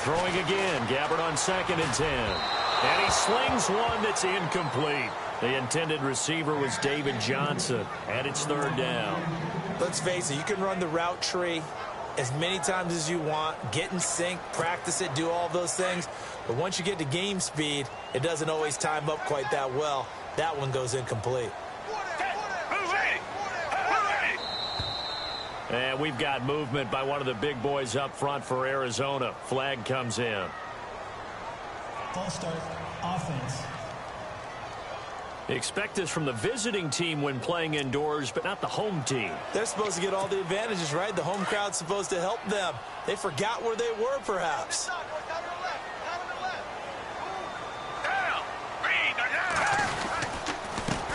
Throwing again. Gabbard on 2nd and 10. And he slings one that's incomplete. The intended receiver was David Johnson, and it's 3rd down. Let's face it, you can run the route tree as many times as you want, get in sync, practice it, do all those things. But once you get to game speed, it doesn't always time up quite that well. That one goes incomplete. And we've got movement by one of the big boys up front for Arizona. Flag comes in. False start, offense. Expect this from the visiting team when playing indoors, but not the home team. They're supposed to get all the advantages, right? The home crowd's supposed to help them. They forgot where they were, perhaps.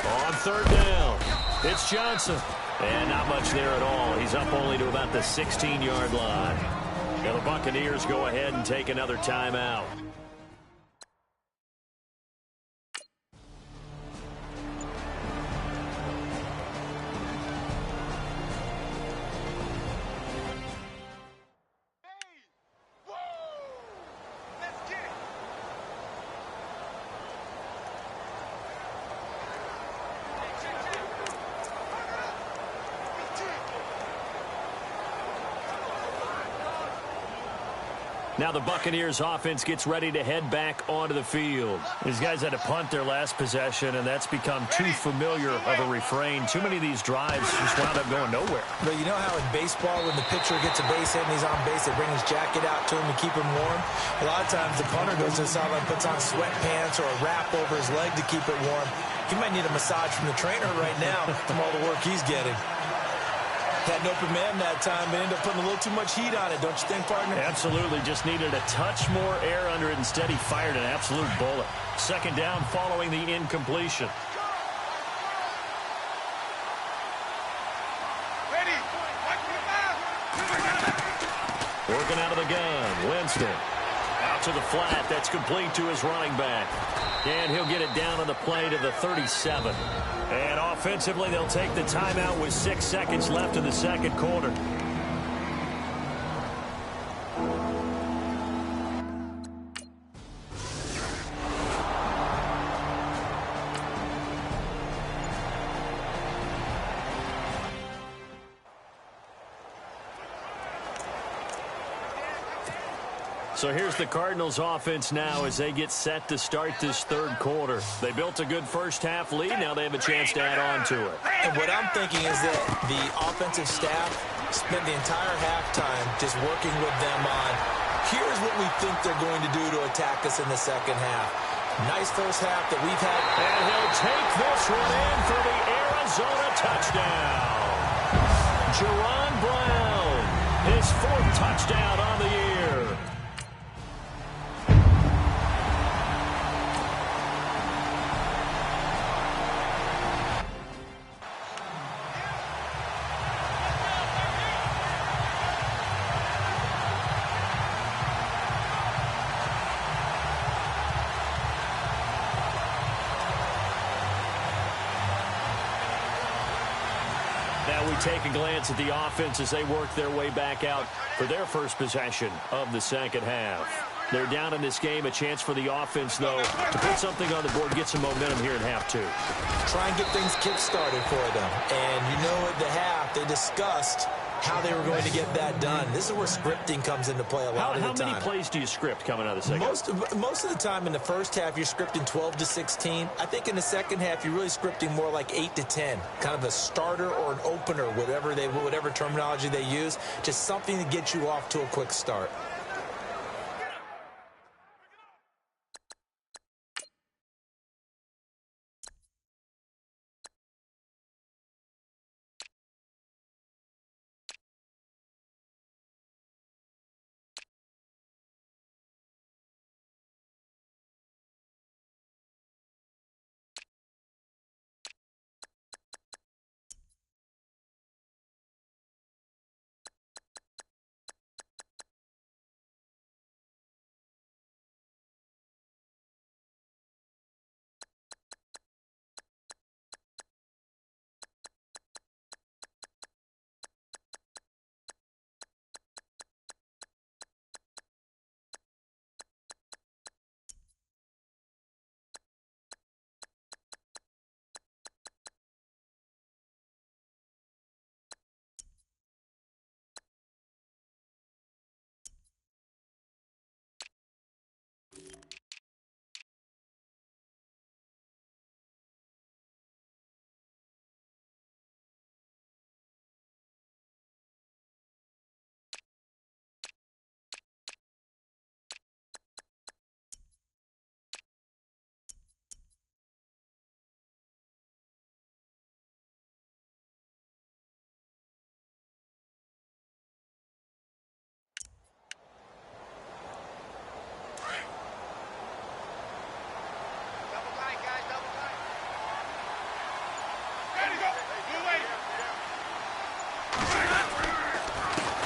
On 3rd down, it's Johnson. And not much there at all. He's up only to about the 16-yard line. Now the Buccaneers go ahead and take another timeout. Now the Buccaneers offense gets ready to head back onto the field. These guys had to punt their last possession, and that's become too familiar of a refrain. Too many of these drives just wound up going nowhere. But you know how in baseball, when the pitcher gets a base hit and he's on base, they bring his jacket out to him to keep him warm? A lot of times the punter goes to the sideline, puts on sweatpants or a wrap over his leg to keep it warm. He might need a massage from the trainer right now from all the work he's getting. Had an open man that time, but ended up putting a little too much heat on it, don't you think, partner? Absolutely. Just needed a touch more air under it. Instead, he fired an absolute bullet. 2nd down following the incompletion. Working out of the gun. Winston. Out to the flat. That's complete to his running back. And he'll get it down on the play to the 37. And offensively, they'll take the timeout with 6 seconds left in the 2nd quarter. So here's the Cardinals offense now as they get set to start this 3rd quarter. They built a good first-half lead. Now they have a chance to add on to it. And what I'm thinking is that the offensive staff spent the entire halftime just working with them on, here's what we think they're going to do to attack us in the 2nd half. Nice first half that we've had. And he'll take this one in for the Arizona touchdown. Jerron Brown, his 4th touchdown on the year. Now we take a glance at the offense as they work their way back out for their first possession of the 2nd half. They're down in this game. A chance for the offense, though, to put something on the board, get some momentum here in half 2. Try and get things kick-started for them. And you know at the half, they discussed how they were going to get that done. This is where scripting comes into play a lot of the time. How many plays do you script coming out of the 2nd? Most of the time in the first half, you're scripting 12 to 16. I think in the 2nd half, you're really scripting more like 8 to 10. Kind of a starter or an opener, whatever terminology they use. Just something to get you off to a quick start.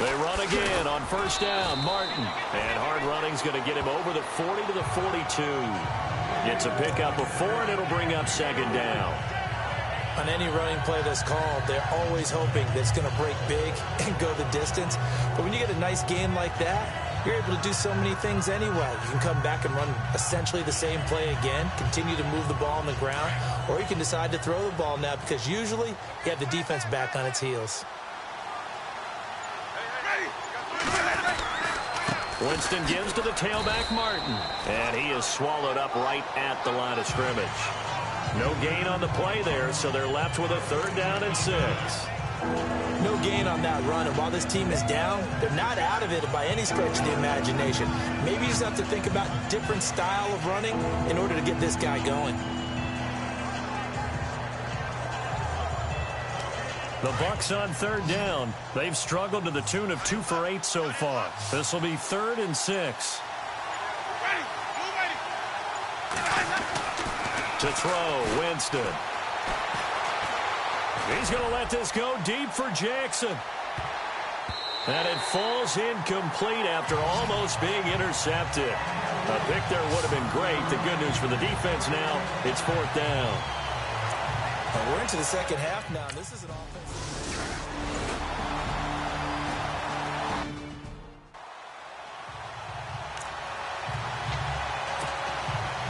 They run again on first down. Martin. And hard running's going to get him over the 40 to the 42. It's a pickup of 4, and it'll bring up second down. On any running play that's called, they're always hoping that it's going to break big and go the distance. But when you get a nice gain like that, you're able to do so many things anyway. You can come back and run essentially the same play again, continue to move the ball on the ground, or you can decide to throw the ball now because usually you have the defense back on its heels. Winston gives to the tailback, Martin. And he is swallowed up right at the line of scrimmage. No gain on the play there, so they're left with a 3rd down and 6. No gain on that run, and while this team is down, they're not out of it by any stretch of the imagination. Maybe you just have to think about a different style of running in order to get this guy going. The Bucs on 3rd down. They've struggled to the tune of 2 for 8 so far. This will be 3rd and 6. To throw, Winston. He's going to let this go deep for Jackson. And it falls incomplete after almost being intercepted. A pick there would have been great. The good news for the defense now, it's 4th down. And we're into the second half now. This is an offense.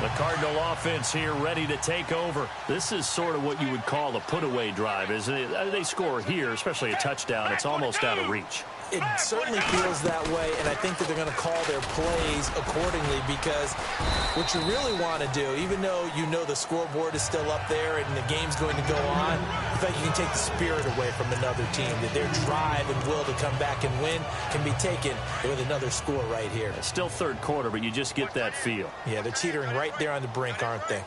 The Cardinal offense here ready to take over. This is sort of what you would call a put-away drive, isn't it? They score here, especially a touchdown. It's almost out of reach. It certainly feels that way, and I think that they're going to call their plays accordingly because what you really want to do, even though you know the scoreboard is still up there and the game's going to go on, I think you can take the spirit away from another team, that their drive and will to come back and win can be taken with another score right here. It's still 3rd quarter, but you just get that feel. Yeah, they're teetering right there on the brink, aren't they?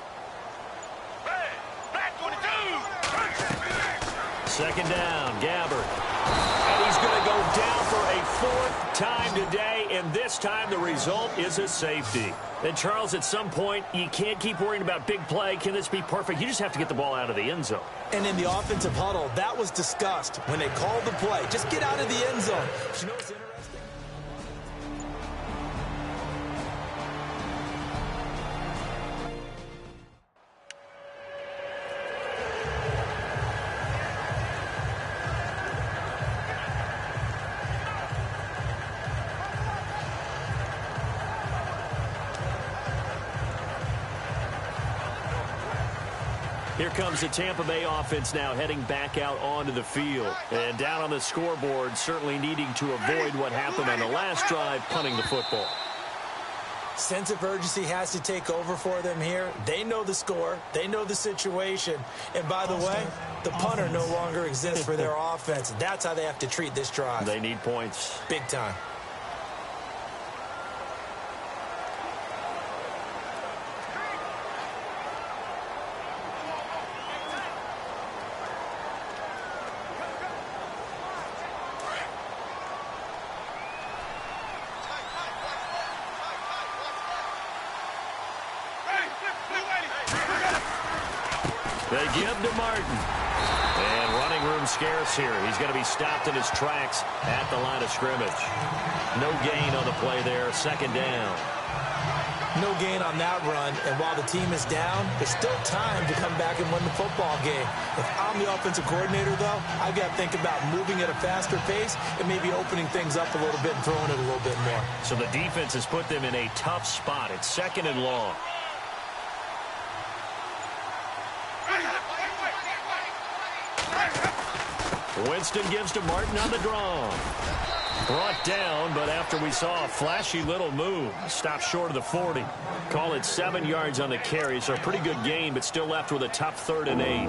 2nd down, Gabbert. And he's going to go down for a 4th time today, and this time the result is a safety. And, Charles, at some point, you can't keep worrying about big play. Can this be perfect? You just have to get the ball out of the end zone. And in the offensive huddle, that was discussed when they called the play. Just get out of the end zone. But you know what's interesting? Here comes the Tampa Bay offense now heading back out onto the field. And down on the scoreboard, certainly needing to avoid what happened on the last drive, punting the football. Sense of urgency has to take over for them here. They know the score. They know the situation. And by the way, the punter no longer exists for their offense. That's how they have to treat this drive. They need points. Big time. They give to Martin. And running room scarce here. He's going to be stopped in his tracks at the line of scrimmage. No gain on the play there. 2nd down. No gain on that run. And while the team is down, there's still time to come back and win the football game. If I'm the offensive coordinator, though, I've got to think about moving at a faster pace and maybe opening things up a little bit and throwing it a little bit more. So the defense has put them in a tough spot. It's 2nd and long. Winston gives to Martin on the draw. Brought down, but after we saw a flashy little move, stopped short of the 40. Call it 7 yards on the carry, so a pretty good gain, but still left with a tough 3rd and 8.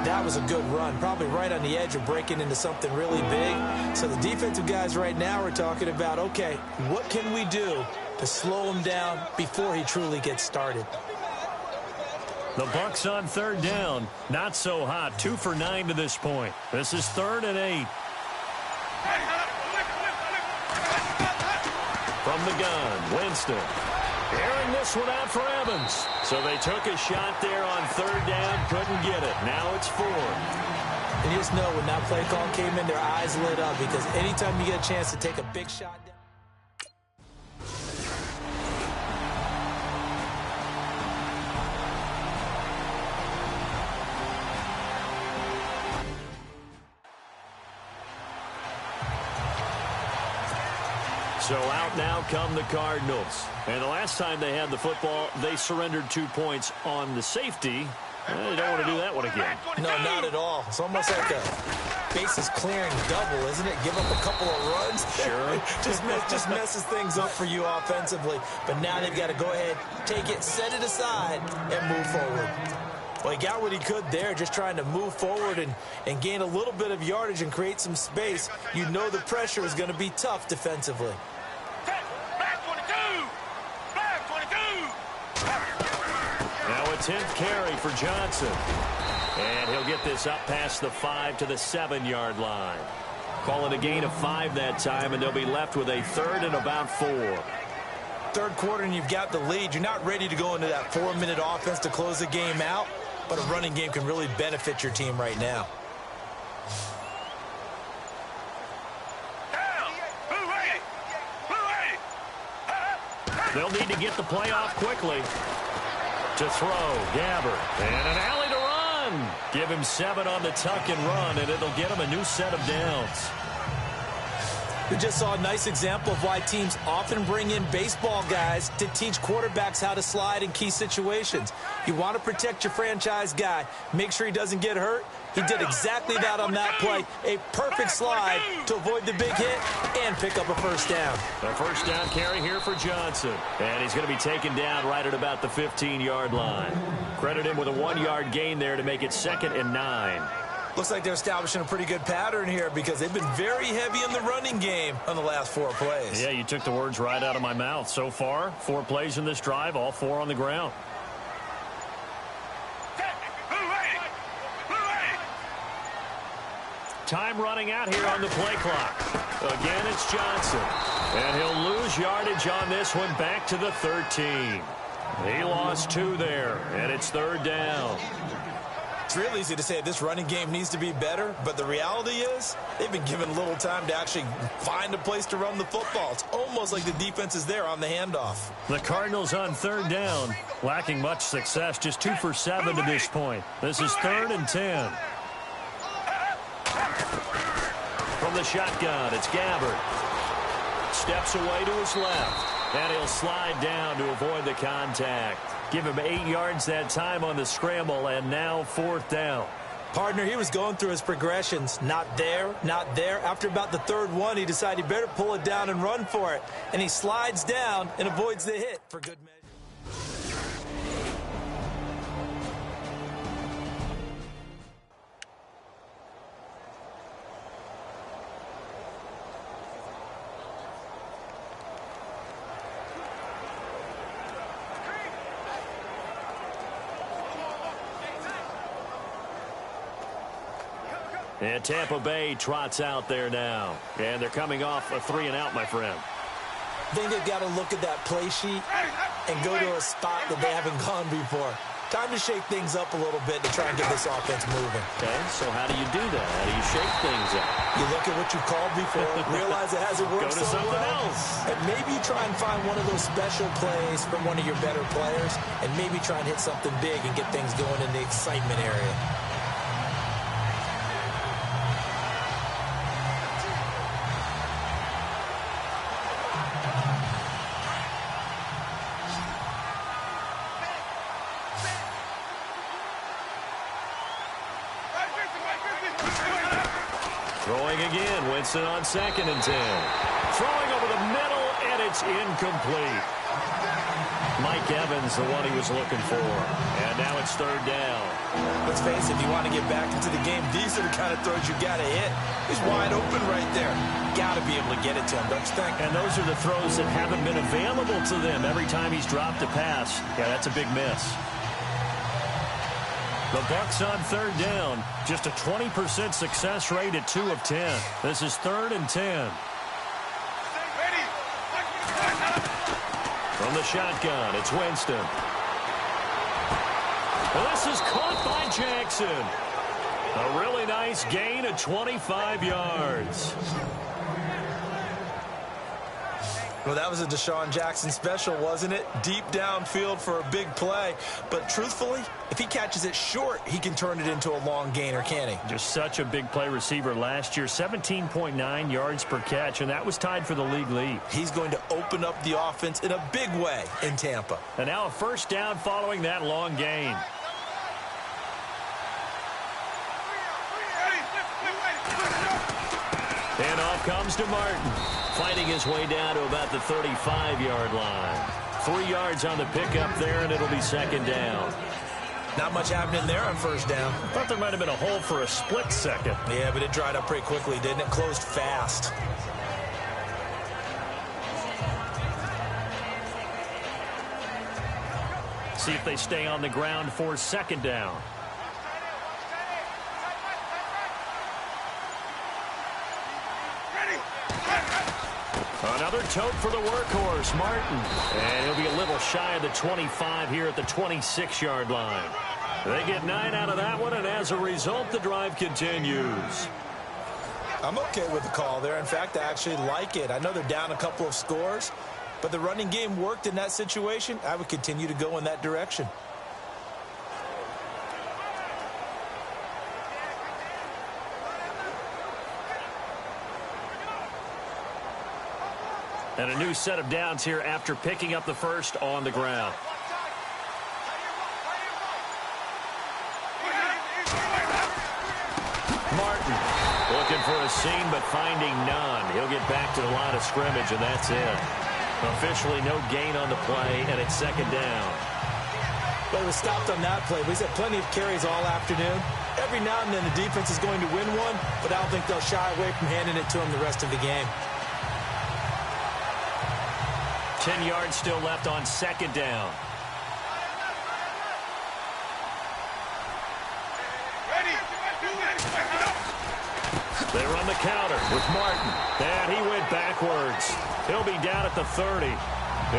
That was a good run, probably right on the edge of breaking into something really big. So the defensive guys right now are talking about, okay, what can we do to slow him down before he truly gets started? The Bucs on 3rd down. Not so hot. 2 for 9 to this point. This is 3rd and 8. From the gun, Winston. Airing this one out for Evans. So they took a shot there on 3rd down. Couldn't get it. Now it's 4th. And you just know when that play call came in, their eyes lit up because anytime you get a chance to take a big shot down. So out now come the Cardinals. And the last time they had the football, they surrendered 2 points on the safety. They don't want to do that one again. No, not at all. It's almost like a bases clearing double, isn't it? Give up a couple of runs. Sure. just messes things up for you offensively. But now they've got to go ahead, take it, set it aside, and move forward. Well, he got what he could there, just trying to move forward and gain a little bit of yardage and create some space. You know the pressure is going to be tough defensively. Now a 10th carry for Johnson. And he'll get this up past the 5 to the 7-yard line. Call it a gain of 5 that time, and they'll be left with a 3rd and about 4. Third quarter and you've got the lead. You're not ready to go into that 4-minute offense to close the game out, but a running game can really benefit your team right now. They'll need to get the play off quickly. To throw, Gabbert, and an alley to run. Give him 7 on the tuck and run, and it'll get him a new set of downs. We just saw a nice example of why teams often bring in baseball guys to teach quarterbacks how to slide in key situations. You want to protect your franchise guy. Make sure he doesn't get hurt. He did exactly that on that play. A perfect slide to avoid the big hit and pick up a first down. A first down carry here for Johnson. And he's going to be taken down right at about the 15-yard line. Credit him with a 1-yard gain there to make it 2nd and 9. Looks like they're establishing a pretty good pattern here because they've been very heavy in the running game on the last 4 plays. Yeah, you took the words right out of my mouth. So far, 4 plays in this drive, all 4 on the ground. Time running out here on the play clock. Again, it's Johnson. And he'll lose yardage on this one back to the 13. He lost 2 there, and it's 3rd down. It's real easy to say this running game needs to be better, but the reality is they've been given little time to actually find a place to run the football. It's almost like the defense is there on the handoff. The Cardinals on 3rd down, lacking much success, just 2 for 7 to this point. This is 3rd and 10. From the shotgun, it's Gabbert. Steps away to his left, and he'll slide down to avoid the contact. Give him 8 yards that time on the scramble, and now 4th down. Partner, he was going through his progressions. Not there, not there. After about the 3rd one, he decided he better pull it down and run for it. And he slides down and avoids the hit for good measure. And Tampa Bay trots out there now. And they're coming off a 3-and-out, my friend. I think they've got to look at that play sheet and go to a spot that they haven't gone before. Time to shake things up a little bit to try and get this offense moving. Okay, so how do you do that? How do you shake things up? You look at what you called before, realize it hasn't worked Go to so something well, else. and maybe you try and find one of those special plays from one of your better players, and maybe try and hit something big and get things going in the excitement area. Throwing again, Winston on 2nd and 10. Throwing over the middle, and it's incomplete. Mike Evans, the one he was looking for. And now it's 3rd down. Let's face it, if you want to get back into the game, these are the kind of throws you got to hit. He's wide open right there. Got to be able to get it to him, don't you think? And those are the throws that haven't been available to them every time he's dropped a pass. Yeah, that's a big miss. The Bucs on 3rd down. Just a 20% success rate at 2 of 10. This is 3rd and 10. From the shotgun, it's Winston. Well, this is caught by Jackson. A really nice gain of 25 yards. Well, that was a Deshaun Jackson special, wasn't it? Deep downfield for a big play. But truthfully, if he catches it short, he can turn it into a long gainer, can't he? Just such a big play receiver last year, 17.9 yards per catch, and that was tied for the league lead. He's going to open up the offense in a big way in Tampa. And now a first down following that long gain. And off comes to Martin, fighting his way down to about the 35-yard line. 3 yards on the pickup there, and it'll be second down. Not much happening there on first down. I thought there might have been a hole for a split second. Yeah, but it dried up pretty quickly, didn't it? Closed fast. See if they stay on the ground for second down. Another tote for the workhorse, Martin. And he'll be a little shy of the 25 here at the 26-yard line. They get 9 out of that one, and as a result, the drive continues. I'm okay with the call there. In fact, I actually like it. I know they're down a couple of scores, but the running game worked in that situation. I would continue to go in that direction. And a new set of downs here after picking up the first on the ground. Martin looking for a seam but finding none. He'll get back to the line of scrimmage, and that's it. Officially no gain on the play, and it's second down. But it was stopped on that play. He's had plenty of carries all afternoon. Every now and then the defense is going to win one, but I don't think they'll shy away from handing it to him the rest of the game. 10 yards still left on second down. They run the counter with Martin. And he went backwards. He'll be down at the 30.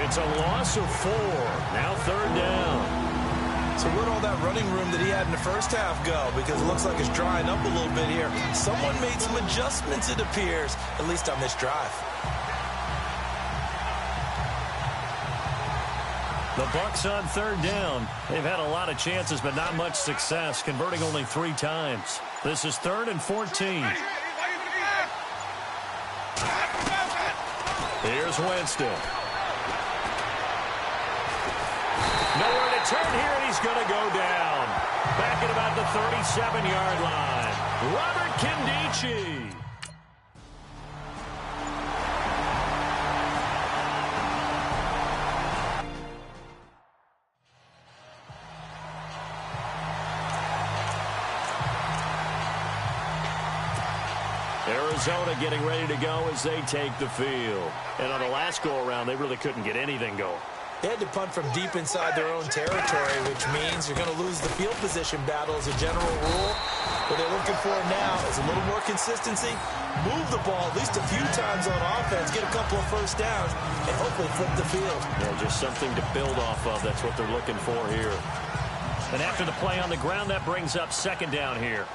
It's a loss of 4. Now third down. So where'd all that running room that he had in the first half go? Because it looks like it's drying up a little bit here. Someone made some adjustments, it appears, at least on this drive. The Bucs on third down. They've had a lot of chances, but not much success, converting only 3 times. This is 3rd and 14. Here's Winston. Nowhere to turn here, and he's going to go down. Back at about the 37-yard line. Robert Kindici. Arizona getting ready to go as they take the field. And on the last go-around, they really couldn't get anything going. They had to punt from deep inside their own territory, which means you're going to lose the field position battle as a general rule. What they're looking for now is a little more consistency, move the ball at least a few times on offense, get a couple of first downs, and hopefully flip the field. Yeah, just something to build off of. That's what they're looking for here. And after the play on the ground, that brings up second down here.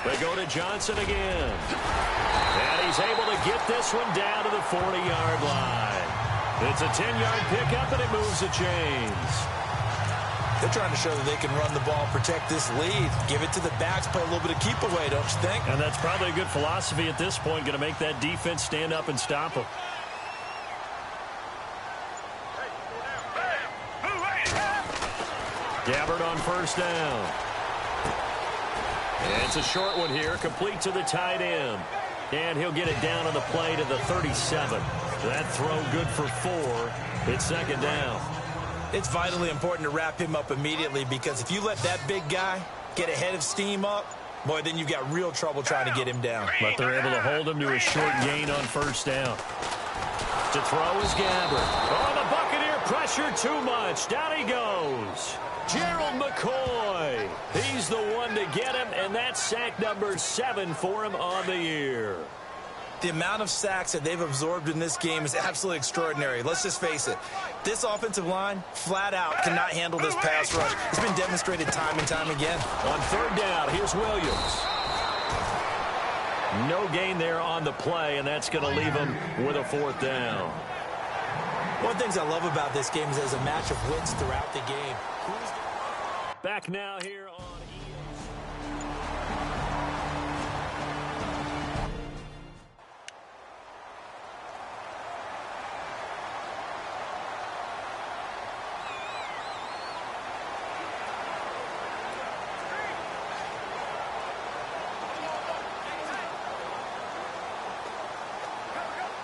They go to Johnson again. And he's able to get this one down to the 40-yard line. It's a 10-yard pickup, and it moves the chains. They're trying to show that they can run the ball, protect this lead, give it to the backs, play a little bit of keep away, don't you think? And that's probably a good philosophy at this point, going to make that defense stand up and stop them. Gabbard on first down. And it's a short one here, complete to the tight end. And he'll get it down on the play to the 37. That throw good for 4. It's second down. It's vitally important to wrap him up immediately, because if you let that big guy get ahead of steam up, boy, then you've got real trouble trying to get him down. But they're able to hold him to a short gain on first down. To throw is Gabbard. Oh, the Buccaneer pressure too much. Down he goes. Gerald McCoy. He's the one to get him, and that's sack number 7 for him on the year. The amount of sacks that they've absorbed in this game is absolutely extraordinary. Let's just face it. This offensive line, flat out, cannot handle this pass rush. It's been demonstrated time and time again. On third down, here's Williams. No gain there on the play, and that's going to leave him with a fourth down. One of the things I love about this game is there's a match of wins throughout the game. Back now here on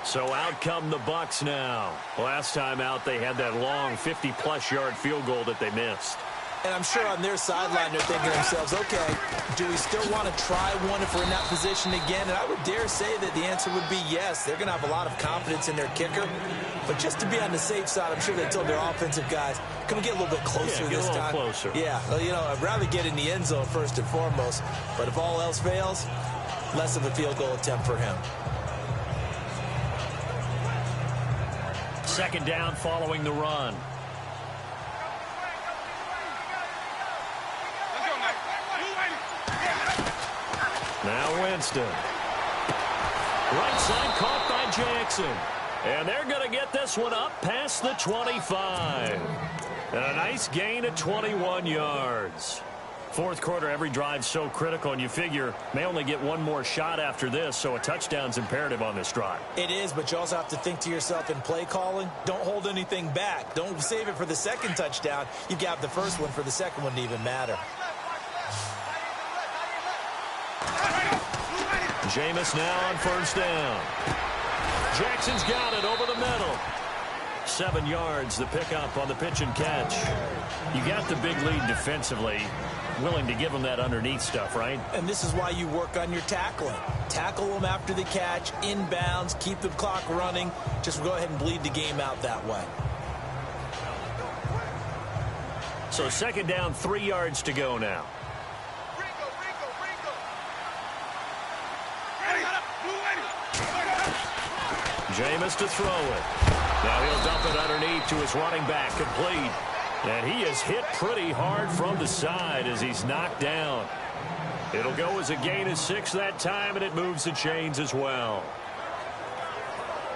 So out come the Bucs now. Last time out, they had that long 50-plus yard field goal that they missed. And I'm sure on their sideline they're thinking to themselves, okay, do we still want to try one if we're in that position again? And I would dare say that the answer would be yes. They're going to have a lot of confidence in their kicker. But just to be on the safe side, I'm sure they told their offensive guys, can we get a little bit closer this time? Get a little closer. Yeah, well, you know, I'd rather get in the end zone first and foremost. But if all else fails, less of a field goal attempt for him. Second down following the run. Now Winston. Right side caught by Jackson. And they're going to get this one up past the 25. And a nice gain of 21 yards. Fourth quarter, every drive so critical, and you figure may only get one more shot after this, so a touchdown's imperative on this drive. It is, but you also have to think to yourself in play calling, don't hold anything back. Don't save it for the second touchdown. You've got the first one for the second one to even matter. Jameis now on first down. Jackson's got it over the middle. 7 yards, the pickup on the pitch and catch. You got the big lead defensively. Willing to give them that underneath stuff, right? And this is why you work on your tackling. Tackle them after the catch, inbounds, keep the clock running. Just go ahead and bleed the game out that way. So second down, 3 yards to go now. Jameis to throw it. Now he'll dump it underneath to his running back, complete. And he is hit pretty hard from the side as he's knocked down. It'll go as a gain of 6 that time, and it moves the chains as well.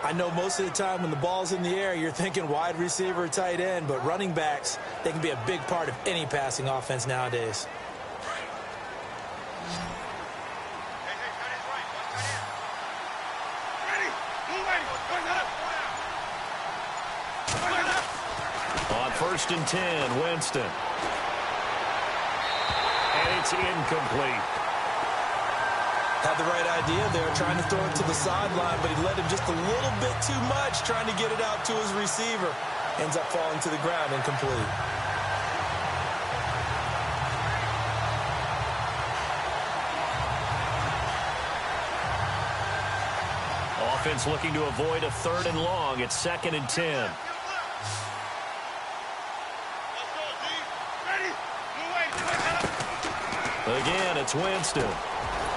I know most of the time when the ball's in the air, you're thinking wide receiver, tight end, but running backs, they can be a big part of any passing offense nowadays. On first and 10, Winston. And it's incomplete. Had the right idea there, trying to throw it to the sideline, but he led him just a little bit too much, trying to get it out to his receiver. Ends up falling to the ground, incomplete. Offense looking to avoid a 3rd and long. It's 2nd and 10. Again, it's Winston.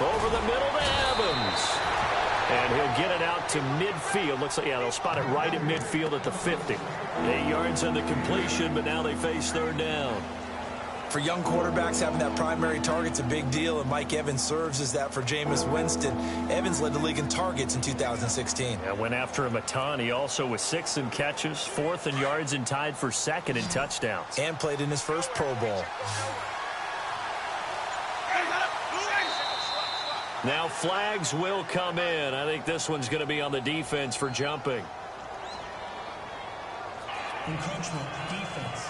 Over the middle to Evans. And he'll get it out to midfield. Looks like, yeah, they'll spot it right at midfield at the 50. 8 yards on the completion, but now they face 3rd down. For young quarterbacks, having that primary target's a big deal, and Mike Evans serves as that for Jameis Winston. Evans led the league in targets in 2016. And went after him a ton. He also was 6th in catches, 4th in yards, and tied for 2nd in touchdowns. And played in his first Pro Bowl. Now flags will come in. I think this one's going to be on the defense for jumping. Encroachment, defense.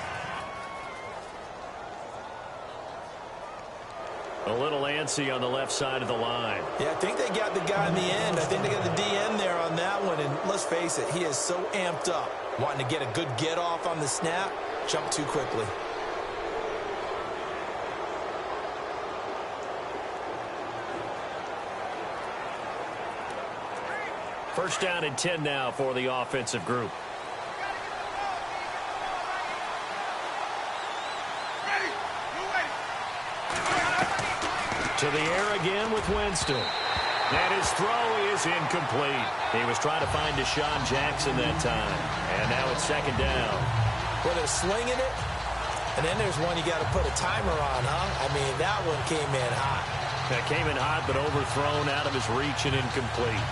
A little antsy on the left side of the line. Yeah, I think they got the guy in the end. I think they got the DN there on that one. And let's face it, he is so amped up. Wanting to get a good get off on the snap, jump too quickly. First down and 10 now for the offensive group. To the air again with Winston. And his throw is incomplete. He was trying to find Deshaun Jackson that time. And now it's second down. Well, they're slinging it, and then there's one you got to put a timer on, huh? I mean, that one came in hot. That came in hot, but overthrown out of his reach and incomplete.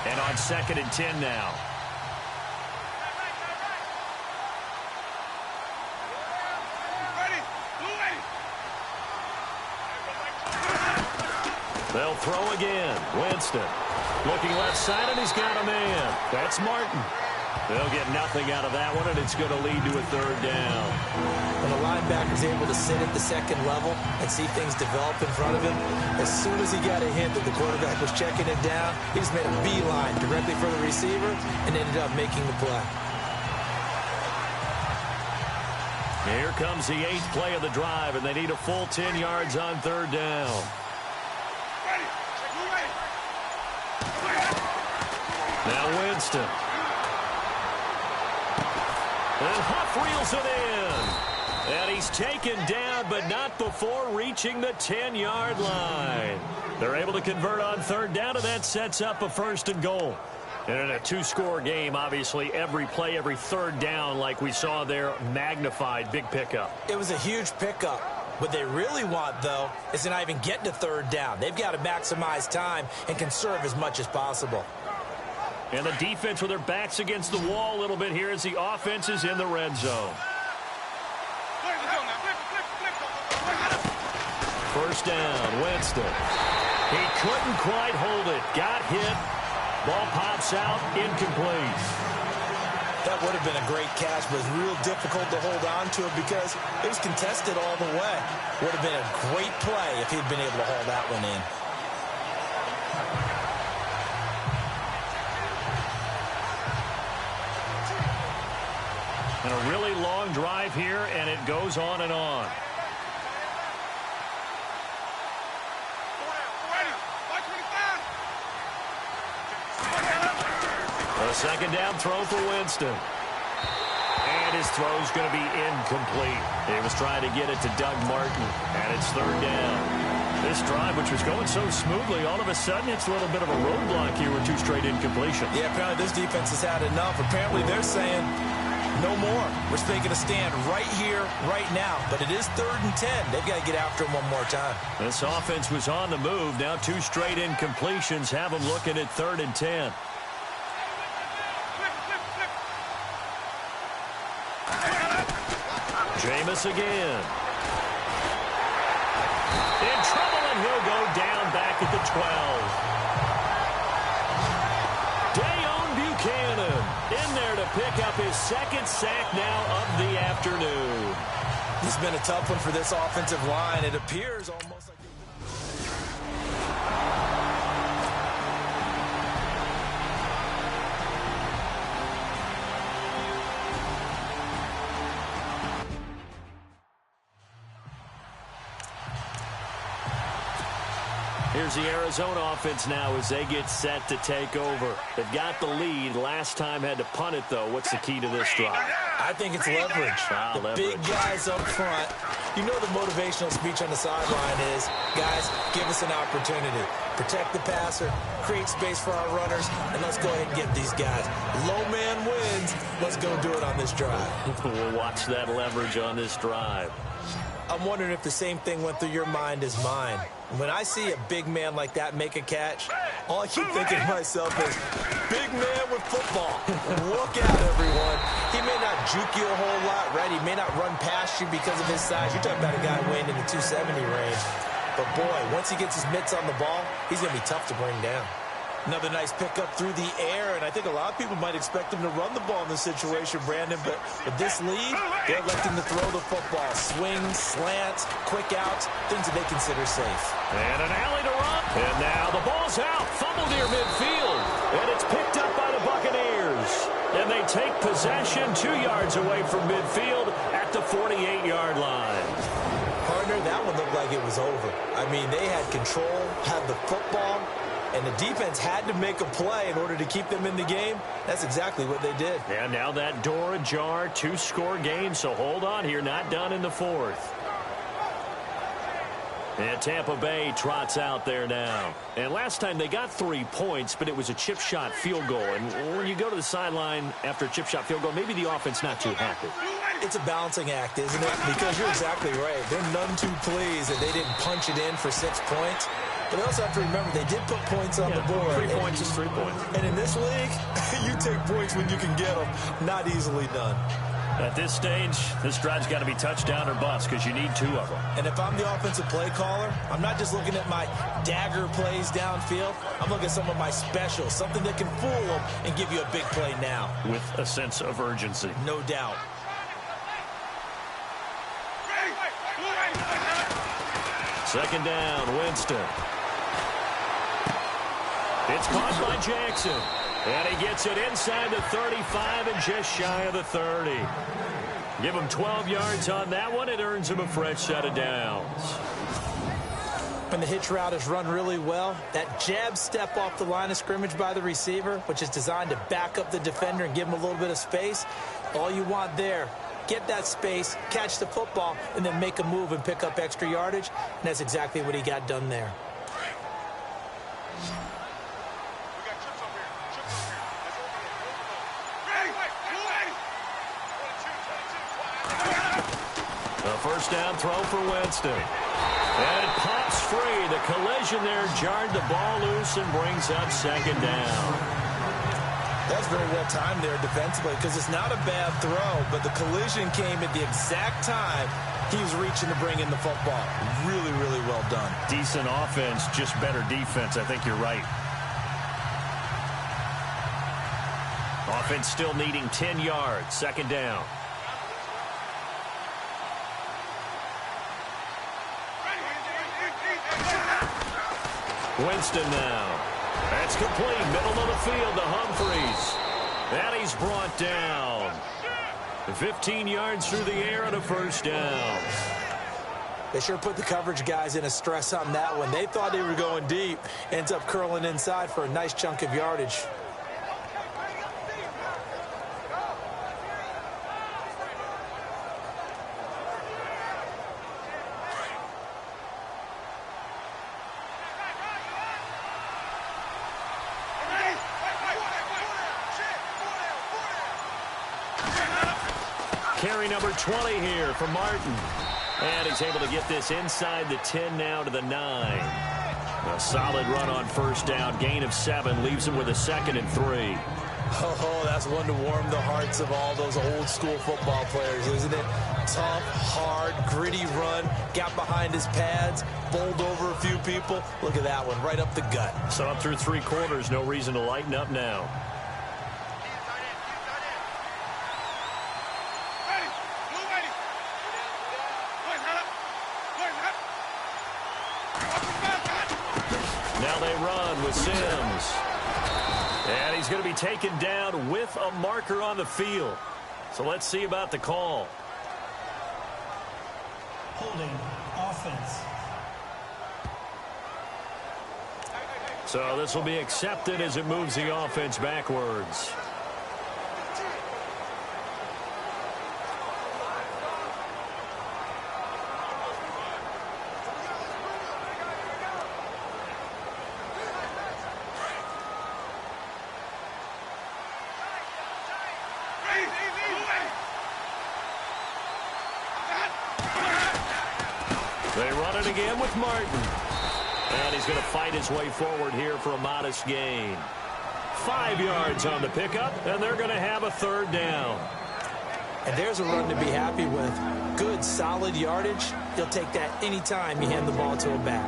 And on 2nd and 10 now. They'll throw again. Winston looking left side, and he's got a man. That's Martin. They'll get nothing out of that one, and it's going to lead to a 3rd down. When the linebacker's able to sit at the 2nd level and see things develop in front of him, as soon as he got a hint that the quarterback was checking it down, he just made a beeline directly for the receiver and ended up making the play. Here comes the 8th play of the drive, and they need a full 10 yards on 3rd down. Now Winston. And Huff reels it in. And he's taken down, but not before reaching the 10-yard line. They're able to convert on 3rd down, and that sets up a 1st and goal. And in a 2-score game, obviously, every play, every 3rd down, like we saw there, magnified. Big pickup. It was a huge pickup. What they really want, though, is to not even get to 3rd down. They've got to maximize time and conserve as much as possible. And the defense with their backs against the wall a little bit here as the offense is in the red zone. 1st down, Winston. He couldn't quite hold it. Got hit. Ball pops out, incomplete. That would have been a great catch, but it was real difficult to hold on to it because it was contested all the way. Would have been a great play if he'd been able to hold that one in. And a really long drive here, and it goes on and on. A 2nd down throw for Winston. And his throw's going to be incomplete. He was trying to get it to Doug Martin, and it's 3rd down. This drive, which was going so smoothly, all of a sudden it's a little bit of a roadblock here with 2 straight incompletions. Yeah, apparently this defense has had enough. Apparently they're saying no more. We're making a stand right here, right now. But it is 3rd and 10. They've got to get after him one more time. This offense was on the move. Now 2 straight incompletions have them looking at 3rd and 10. Jameis again. In trouble, and he'll go down back at the 12. Dayon Buchanan in there to pick up his 2nd sack now of the afternoon. It's been a tough one for this offensive line. It appears almost like... Here's the Arizona offense now as they get set to take over. They've got the lead. Last time had to punt it, though. What's the key to this drive? I think it's leverage. Big guys up front. You know the motivational speech on the sideline is, guys, give us an opportunity. Protect the passer, create space for our runners, and let's go ahead and get these guys. Low man wins. Let's go do it on this drive. We'll watch that leverage on this drive. I'm wondering if the same thing went through your mind as mine. When I see a big man like that make a catch, all I keep thinking to myself is, big man with football. Look out, everyone. He may not juke you a whole lot, right? He may not run past you because of his size. You're talking about a guy weighing in the 270 range. But, boy, once he gets his mitts on the ball, he's going to be tough to bring down. Another nice pickup through the air, and I think a lot of people might expect him to run the ball in this situation, Brandon, but with this lead, they're electing to throw the football. Swings, slants, quick outs, things that they consider safe. And an alley to run. And now the ball's out. Fumble near midfield. And it's picked up by the Buccaneers. And they take possession 2 yards away from midfield at the 48-yard line. Partner, that one looked like it was over. I mean, they had control, had the football, and the defense had to make a play in order to keep them in the game. That's exactly what they did. And now that door ajar, 2-score game, so hold on here, not done in the fourth. And Tampa Bay trots out there now. And last time they got 3 points, but it was a chip shot field goal. And when you go to the sideline after a chip shot field goal, maybe the offense not too happy. It's a balancing act, isn't it? Because you're exactly right. They're none too pleased that they didn't punch it in for 6 points. But they also have to remember they did put points on the board. 3 points is 3 points. And in this league, you take points when you can get them. Not easily done. At this stage, this drive's got to be touchdown or bust because you need 2 of them. And if I'm the offensive play caller, I'm not just looking at my dagger plays downfield. I'm looking at some of my specials, something that can fool them and give you a big play now. With a sense of urgency. No doubt. Second down, Winston. It's caught by Jackson. And he gets it inside the 35 and just shy of the 30. Give him 12 yards on that one. It earns him a fresh set of downs. When the hitch route is run really well, that jab step off the line of scrimmage by the receiver, which is designed to back up the defender and give him a little bit of space, all you want there, get that space, catch the football, and then make a move and pick up extra yardage. And that's exactly what he got done there. First down throw for Winston. And it pops free. The collision there jarred the ball loose and brings up second down. That's very well timed there defensively because it's not a bad throw, but the collision came at the exact time he was reaching to bring in the football. Really, really well done. Decent offense, just better defense. I think you're right. Offense still needing 10 yards. Second down. Winston now. That's complete. Middle of the field to Humphreys. And he's brought down. 15 yards through the air and a first down. They sure put the coverage guys in a stress on that one. They thought they were going deep. Ends up curling inside for a nice chunk of yardage. Carry number 20 here for Martin. And he's able to get this inside the 10 now to the 9. A solid run on first down. Gain of 7 leaves him with a 2nd and 3. Oh, that's one to warm the hearts of all those old school football players, isn't it? Tough, hard, gritty run. Got behind his pads. Bowled over a few people. Look at that one, right up the gut. So up through 3 quarters, no reason to lighten up now. Now they run with Sims. And he's going to be taken down with a marker on the field. So let's see about the call. Holding offense. So this will be accepted as it moves the offense backwards. They run it again with Martin. And he's going to fight his way forward here for a modest gain. 5 yards on the pickup, and they're going to have a third down. And there's a run to be happy with. Good, solid yardage. You'll take that anytime you hand the ball to a back.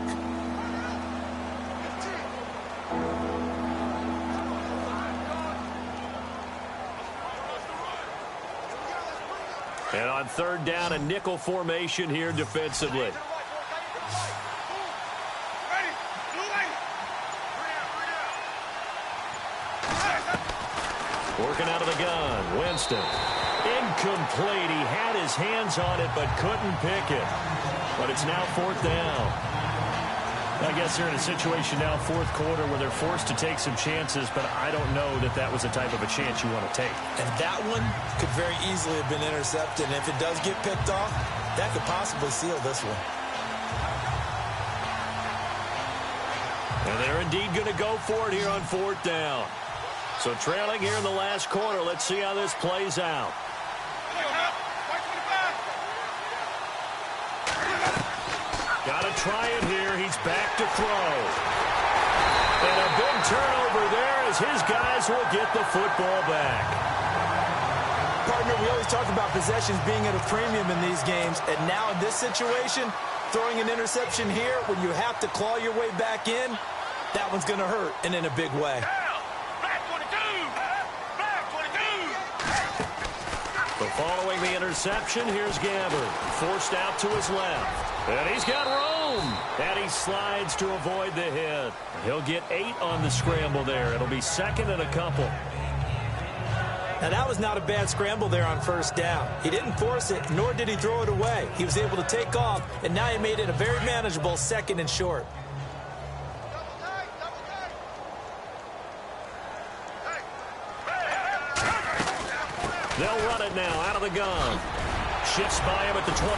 And on third down, a nickel formation here defensively. Working out of the gun, Winston. Incomplete. He had his hands on it but couldn't pick it. But it's now fourth down. I guess they're in a situation now, fourth quarter, where they're forced to take some chances, but I don't know that that was the type of a chance you want to take. And that one could very easily have been intercepted. And if it does get picked off, that could possibly seal this one. And they're indeed going to go for it here on fourth down. So trailing here in the last quarter. Let's see how this plays out. Got to try it here. He's back to throw. And a big turnover there as his guys will get the football back. Partner, we always talk about possessions being at a premium in these games. And now in this situation, throwing an interception here when you have to claw your way back in, that one's going to hurt, and in a big way. But following the interception, here's Gabbard. Forced out to his left. And he's got room. And he slides to avoid the hit. He'll get 8 on the scramble there. It'll be second and a couple. Now, that was not a bad scramble there on first down. He didn't force it, nor did he throw it away. He was able to take off, and now he made it a very manageable second and short. They'll run it now out of the gun. Shifts by him at the 25.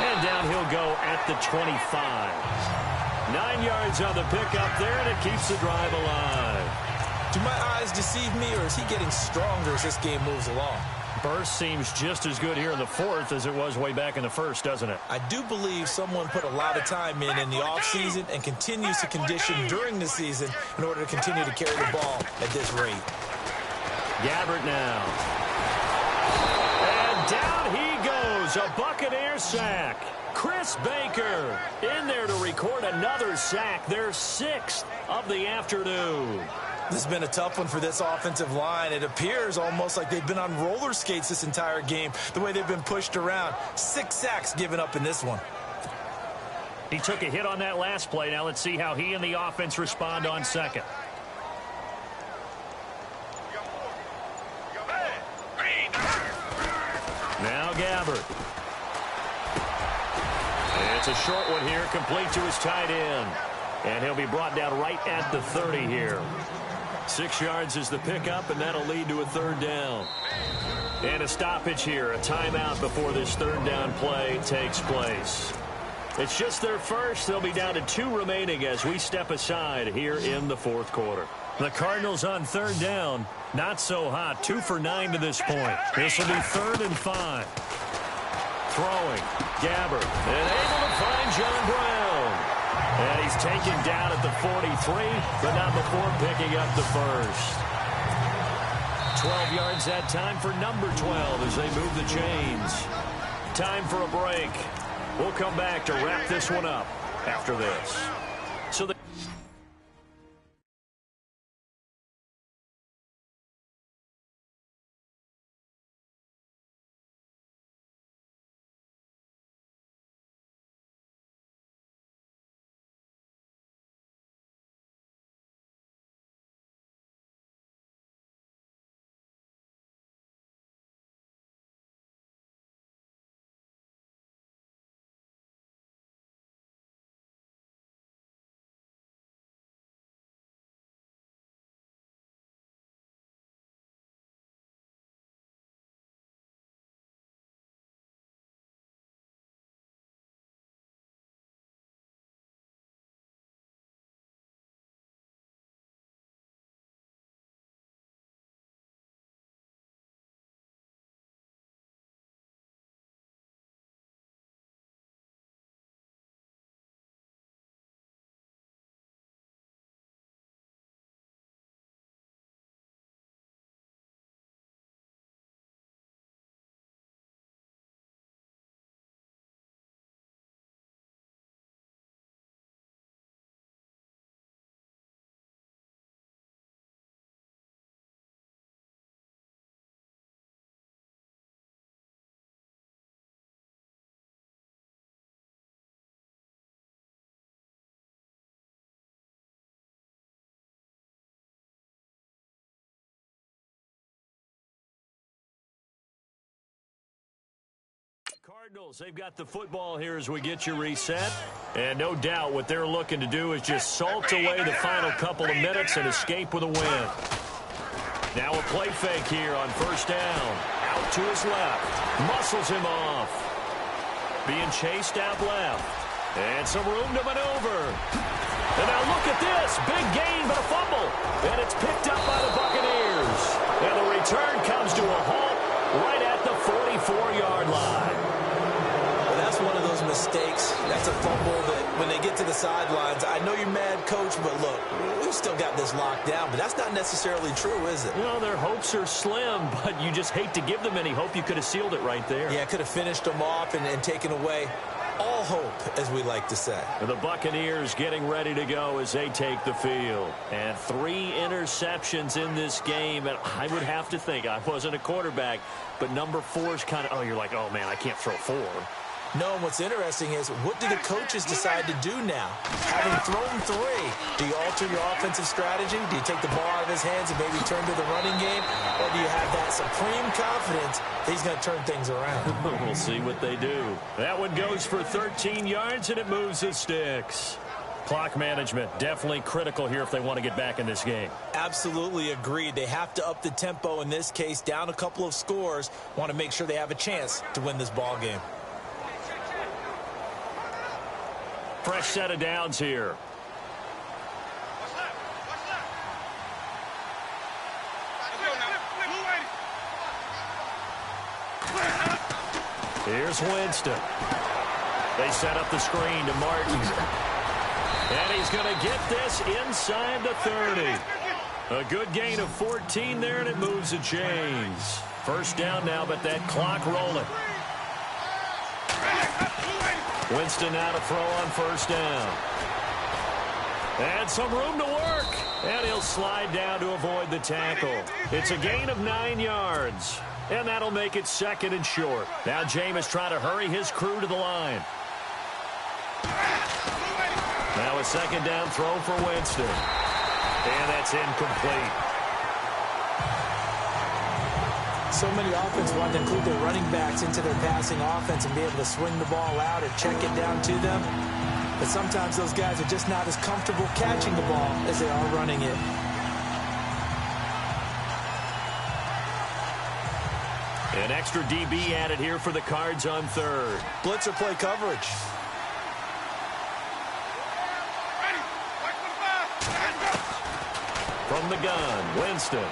And down he'll go at the 25. 9 yards on the pickup there, and it keeps the drive alive. Do my eyes deceive me, or is he getting stronger as this game moves along? Burst seems just as good here in the fourth as it was way back in the first, doesn't it? I do believe someone put a lot of time in the offseason and continues to condition during the season in order to continue to carry the ball at this rate. Gabbard now. And down he goes. A Buccaneer sack. Chris Baker in there to record another sack. Their 6th of the afternoon. This has been a tough one for this offensive line. It appears almost like they've been on roller skates this entire game, the way they've been pushed around. 6 sacks given up in this one. He took a hit on that last play. Now let's see how he and the offense respond on second. Now Gabbard. It's a short one here, complete to his tight end. And he'll be brought down right at the 30 here. 6 yards is the pickup, and that'll lead to a third down. And a stoppage here, a timeout before this third down play takes place. It's just their first. They'll be down to 2 remaining as we step aside here in the fourth quarter. The Cardinals on third down. Not so hot. 2 for 9 to this point. This will be 3rd and 5. Throwing. Gabbard. And able to find John Brown. And he's taken down at the 43, but not before picking up the first. 12 yards that time for number 12 as they move the chains. Time for a break. We'll come back to wrap this one up after this. So Cardinals, they've got the football here as we get you reset. And no doubt what they're looking to do is just salt away the final couple of minutes and escape with a win. Now a play fake here on first down. Out to his left. Muscles him off. Being chased out left. And some room to maneuver. And now look at this. Big gain, but a fumble. And it's picked up by the Buccaneers. And the return comes to a halt right at the 44-yard line. Well, that's one of those mistakes. That's a fumble that when they get to the sidelines, I know you're mad, Coach, but look, we've still got this locked down. But that's not necessarily true, is it? Well, their hopes are slim, but you just hate to give them any hope. You could have sealed it right there. Yeah, could have finished them off and taken away all hope, as we like to say. The Buccaneers getting ready to go as they take the field. And 3 interceptions in this game. And I would have to think, I wasn't a quarterback, but number 4 is kind of, you're like, oh, man, I can't throw 4. No, and what's interesting is, what do the coaches decide to do now? Having thrown 3, do you alter your offensive strategy? Do you take the ball out of his hands and maybe turn to the running game? Or do you have that supreme confidence that he's going to turn things around? We'll see what they do. That one goes for 13 yards, and it moves the sticks. Clock management, definitely critical here if they want to get back in this game. Absolutely agreed. They have to up the tempo in this case, down a couple of scores. Want to make sure they have a chance to win this ball game. Fresh set of downs here. Here's Winston. They set up the screen to Martin. And he's going to get this inside the 30. A good gain of 14 there, and it moves the chains. First down now, but that clock rolling. Winston now to throw on first down. And some room to work. And he'll slide down to avoid the tackle. It's a gain of 9 yards. And that'll make it second and short. Now Jameis trying to hurry his crew to the line. Now a second down throw for Winston. And that's incomplete. So many offenses want to include their running backs into their passing offense and be able to swing the ball out or check it down to them. But sometimes those guys are just not as comfortable catching the ball as they are running it. An extra DB added here for the Cards on third. Blitzer play coverage. From the gun, Winston.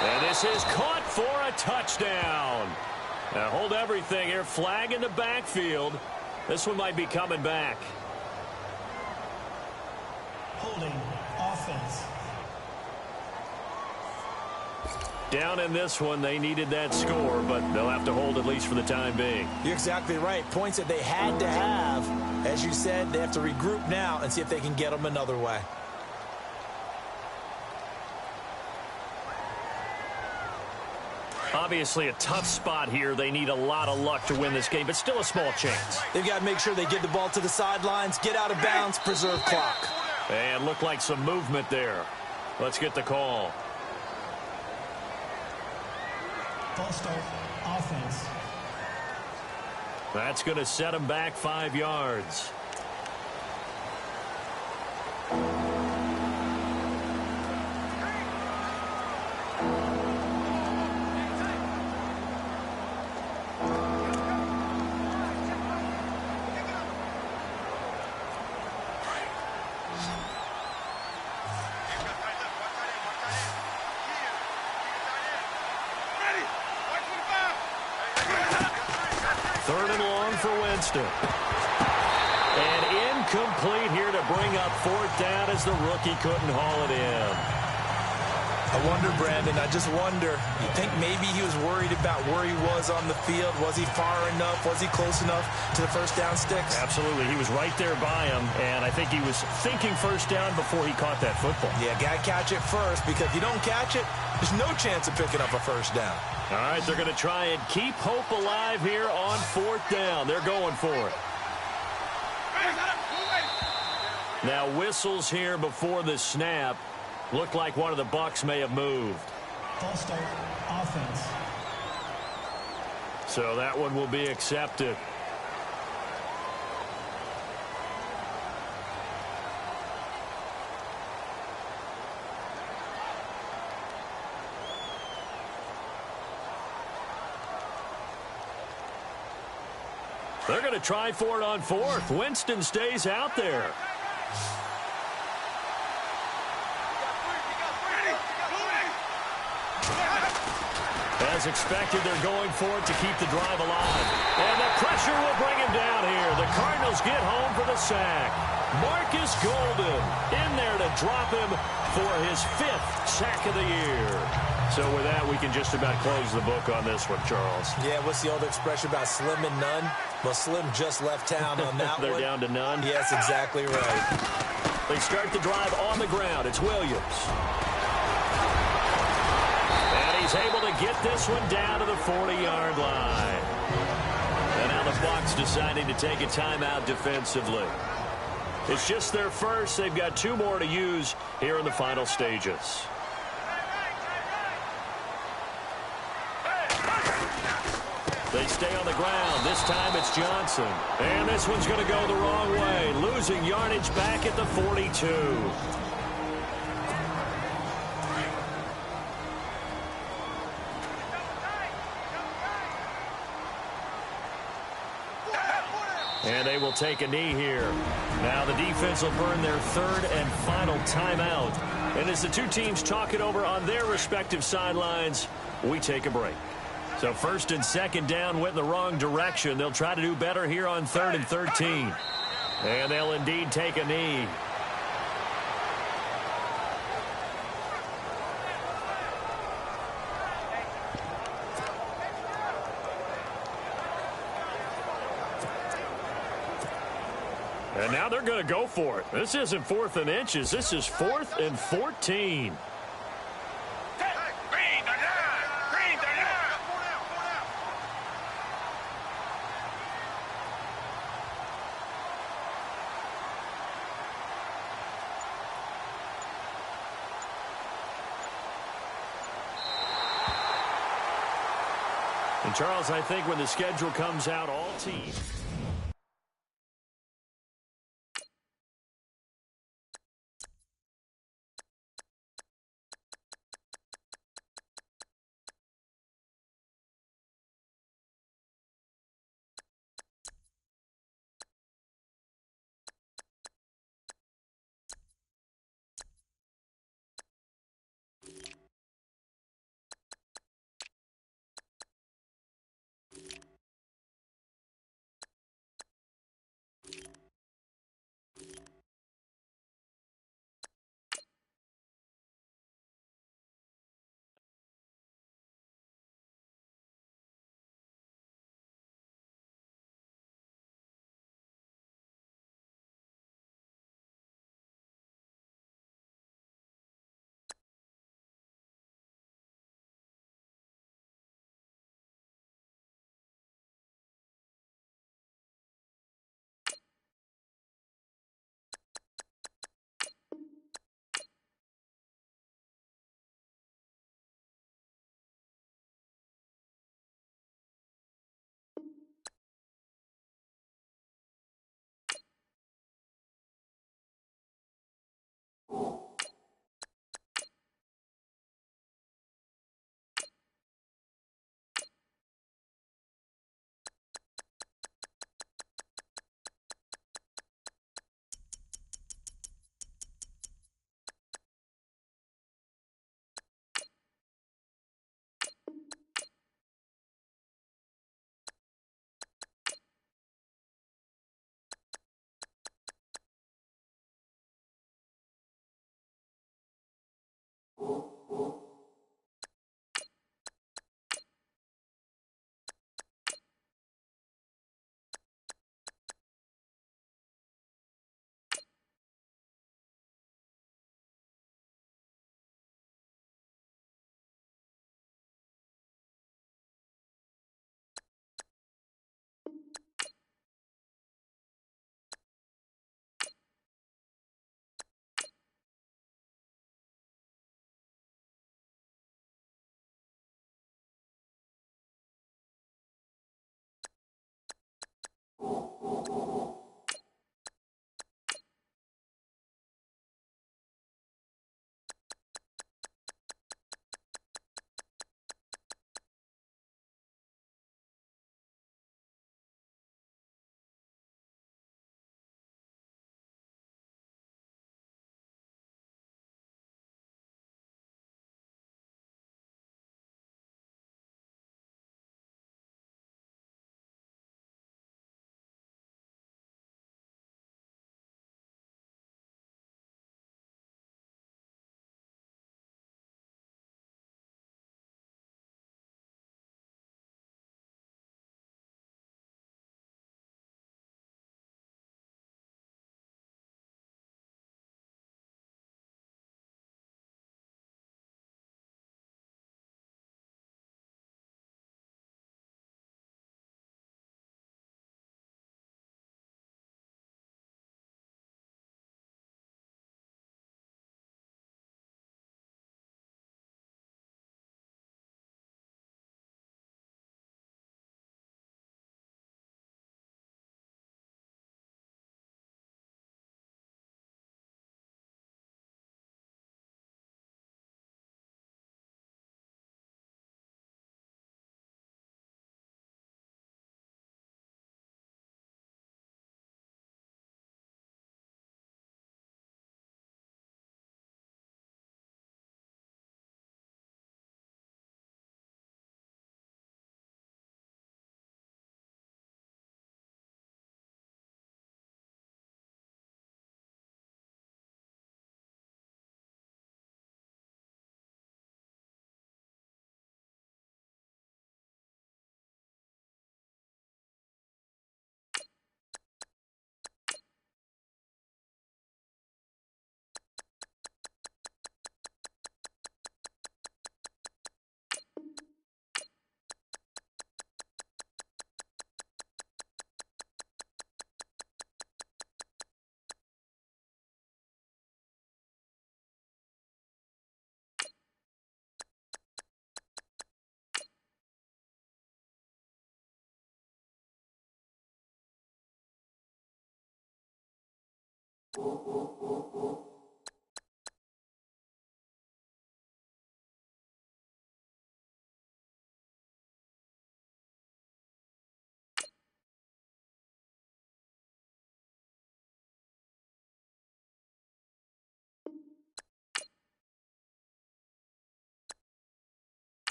And this is caught for a touchdown. Now hold everything here. Flag in the backfield. This one might be coming back. Holding offense. Down in this one, they needed that score, but they'll have to hold at least for the time being. You're exactly right. Points that they had to have. As you said, they have to regroup now and see if they can get them another way. Obviously a tough spot here. They need a lot of luck to win this game, but still a small chance. They've got to make sure they get the ball to the sidelines, get out of bounds, preserve clock. And looked like some movement there. Let's get the call. False start offense. That's going to set them back 5 yards. Third and long for Winston. And incomplete here to bring up fourth down as the rookie couldn't haul it in. I wonder, Brandon, I just wonder, you think maybe he was worried about where he was on the field? Was he far enough? Was he close enough to the first down sticks? Absolutely. He was right there by him, and I think he was thinking first down before he caught that football. Yeah, got to catch it first, because if you don't catch it, there's no chance of picking up a first down. All right, they're going to try and keep hope alive here on fourth down. They're going for it. Now whistles here before the snap. Looked like one of the Bucs may have moved. False start offense. So that one will be accepted. They're going to try for it on fourth. Winston stays out there. As expected, they're going for it to keep the drive alive. And the pressure will bring him down here. The Cardinals get home for the sack. Marcus Golden in there to drop him for his 5th sack of the year. So with that, we can just about close the book on this one, Charles. Yeah, what's the old expression about slim and none? Well, Slim just left town on that They're one. down to none? Yes, exactly right. They start the drive on the ground. It's Williams. And he's able to get this one down to the 40-yard line. And now the Bucs deciding to take a timeout defensively. It's just their first. They've got 2 more to use here in the final stages. They stay on the ground. This time it's Johnson. And this one's going to go the wrong way. Losing yardage back at the 42. And they will take a knee here. Now the defense will burn their 3rd and final timeout. And as the 2 teams talk it over on their respective sidelines, we take a break. So 1st and 2nd down went in the wrong direction. They'll try to do better here on 3rd and 13. And they'll indeed take a knee. And now they're going to go for it. This isn't 4th and inches. This is 4th and 14. And Charles, I think when the schedule comes out, all teams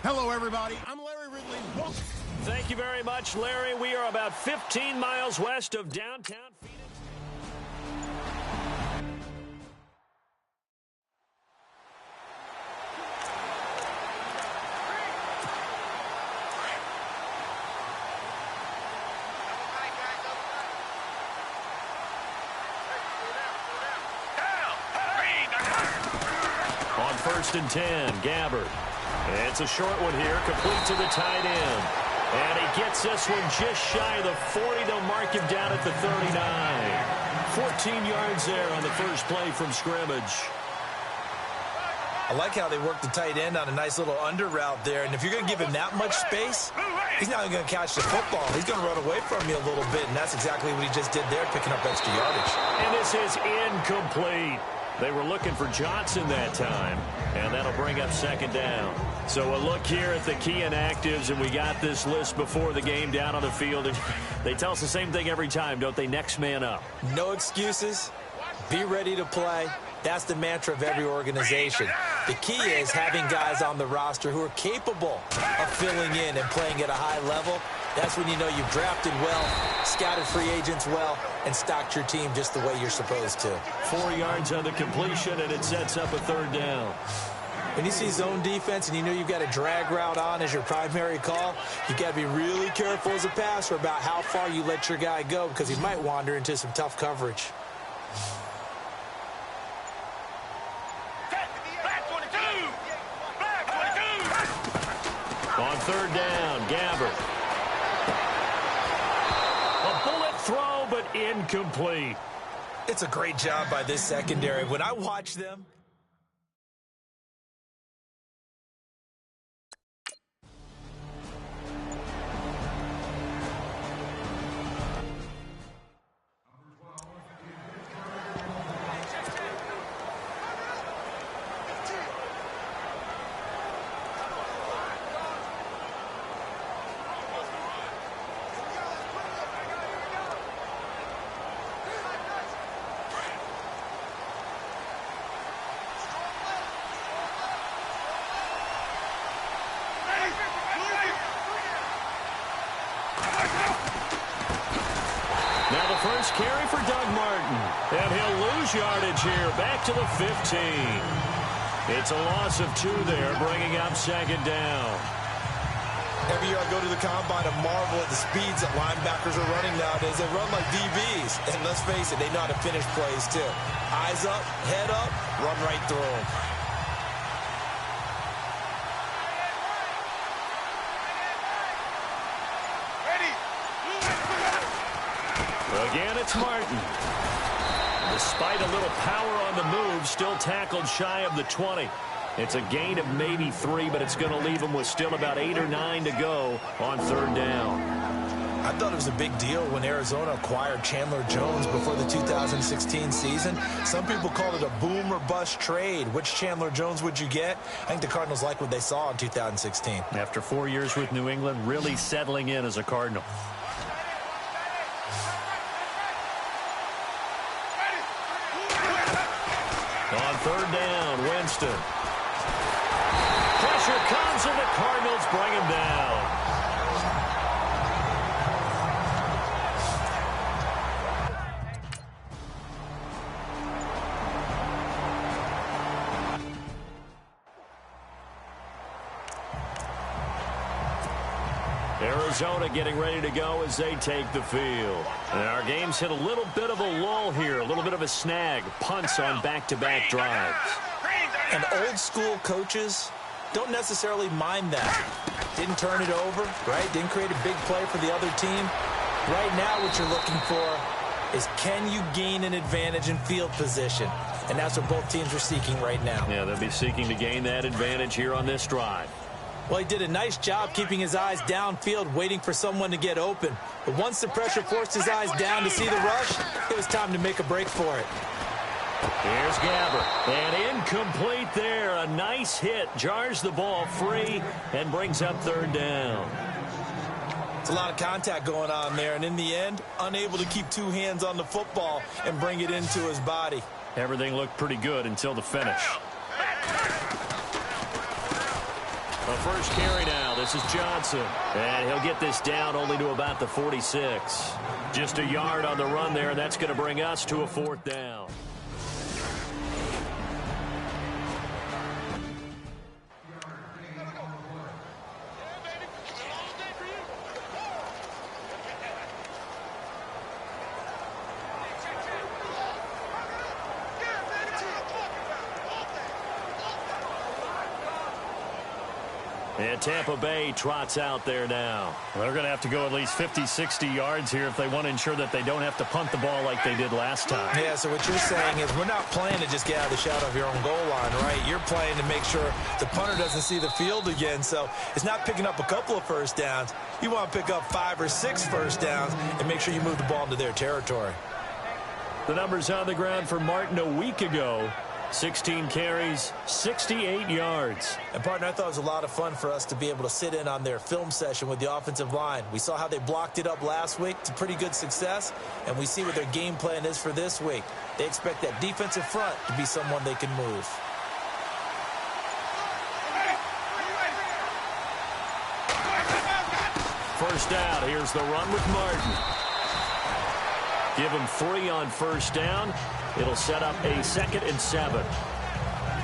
Hello, everybody. I'm Larry Ridley. Thank you very much, Larry. We are about 15 miles west of downtown Phoenix. On 1st and 10, Gabbard. It's a short one here, complete to the tight end. And he gets this one just shy of the 40. They'll mark him down at the 39. 14 yards there on the first play from scrimmage. I like how they work the tight end on a nice little under route there. And if you're going to give him that much space, he's not going to catch the football. He's going to run away from you a little bit, and that's exactly what he just did there, picking up extra yardage. And this is incomplete. They were looking for Johnson that time, and that'll bring up 2nd down. So a look here at the key inactives, and we got this list before the game down on the field. And they tell us the same thing every time, don't they? Next man up. No excuses. Be ready to play. That's the mantra of every organization. The key is having guys on the roster who are capable of filling in and playing at a high level. That's when you know you've drafted well, scouted free agents well, and stocked your team just the way you're supposed to. 4 yards on the completion, and it sets up a 3rd down. When you see zone defense and you know you've got a drag route on as your primary call, you've got to be really careful as a passer about how far you let your guy go because he might wander into some tough coverage. On 3rd down, Gabbard. A bullet throw, but incomplete. It's a great job by this secondary. When I watch them, Now the first carry for Doug Martin. And he'll lose yardage here, back to the 15. It's a loss of 2 there, bringing up 2nd down. every year I go to the combine and marvel at the speeds that linebackers are running nowadays. They run like DBs. And let's face it, they know how to finish plays too. Eyes up, head up, run right through them. Again, it's Martin. Despite a little power on the move, still tackled shy of the 20. It's a gain of maybe 3, but it's going to leave him with still about 8 or 9 to go on 3rd down. I thought it was a big deal when Arizona acquired Chandler Jones before the 2016 season. Some people called it a boom or bust trade. Which Chandler Jones would you get? I think the Cardinals like what they saw in 2016. After 4 years with New England, really settling in as a Cardinal. On 3rd down, Winston. Pressure comes, and the Cardinals bring him down. Arizona getting ready to go as they take the field. And our game's hit a little bit of a lull here, a little bit of a snag. Punts on back-to-back drives. And old school coaches don't necessarily mind that. Didn't turn it over, right? Didn't create a big play for the other team. Right now what you're looking for is can you gain an advantage in field position? And that's what both teams are seeking right now. Yeah, they'll be seeking to gain that advantage here on this drive. Well, he did a nice job keeping his eyes downfield, waiting for someone to get open. But once the pressure forced his eyes down to see the rush, it was time to make a break for it. Here's Gabbard. And incomplete there. A nice hit. Jars the ball free and brings up 3rd down. It's a lot of contact going on there. And in the end, unable to keep 2 hands on the football and bring it into his body. Everything looked pretty good until the finish. A first carry now. This is Johnson. And he'll get this down only to about the 46. Just a yard on the run there, and that's going to bring us to a 4th down. And Tampa Bay trots out there now. They're going to have to go at least 50, 60 yards here if they want to ensure that they don't have to punt the ball like they did last time. Yeah, so what you're saying is we're not playing to just get out of the shadow of your own goal line, right? You're playing to make sure the punter doesn't see the field again. So it's not picking up a couple of first downs. You want to pick up 5 or 6 first downs and make sure you move the ball into their territory. The numbers on the ground for Martin a week ago. 16 carries, 68 yards. And, partner, I thought it was a lot of fun for us to be able to sit in on their film session with the offensive line. We saw how they blocked it up last week. It's a pretty good success, and we see what their game plan is for this week. They expect that defensive front to be someone they can move. First down. Here's the run with Martin. Give him 3 on first down. It'll set up a 2nd and 7.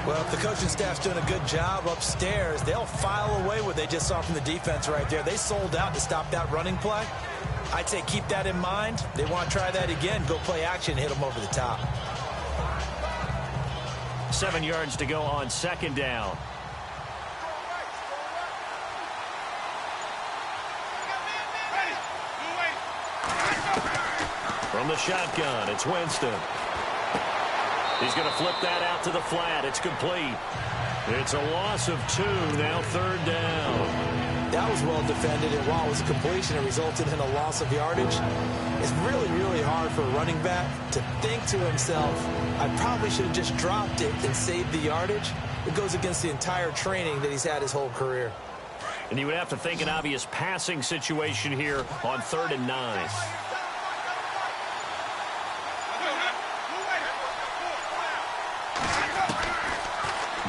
Well, if the coaching staff's doing a good job upstairs, they'll file away what they just saw from the defense right there. They sold out to stop that running play. I'd say keep that in mind. They want to try that again. Go play action, hit them over the top. 7 yards to go on 2nd down. From the shotgun, it's Winston. He's going to flip that out to the flat. It's complete. It's a loss of 2, now 3rd down. That was well defended, and while it was a completion, it resulted in a loss of yardage. It's really, really hard for a running back to think to himself, I probably should have just dropped it and saved the yardage. It goes against the entire training that he's had his whole career. And you would have to think an obvious passing situation here on 3rd and 9.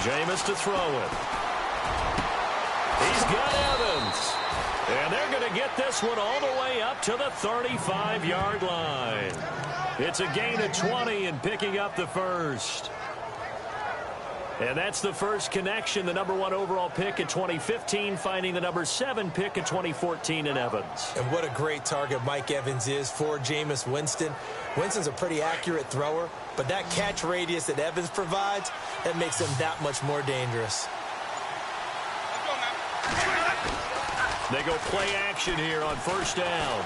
Jameis to throw it. He's got Evans. And they're going to get this one all the way up to the 35-yard line. It's a gain of 20 and picking up the first. And that's the first connection, the number 1 overall pick in 2015, finding the number 7 pick in 2014 in Evans. And what a great target Mike Evans is for Jameis Winston. Winston's a pretty accurate thrower, but that catch radius that Evans provides, that makes him that much more dangerous. They go play action here on first down.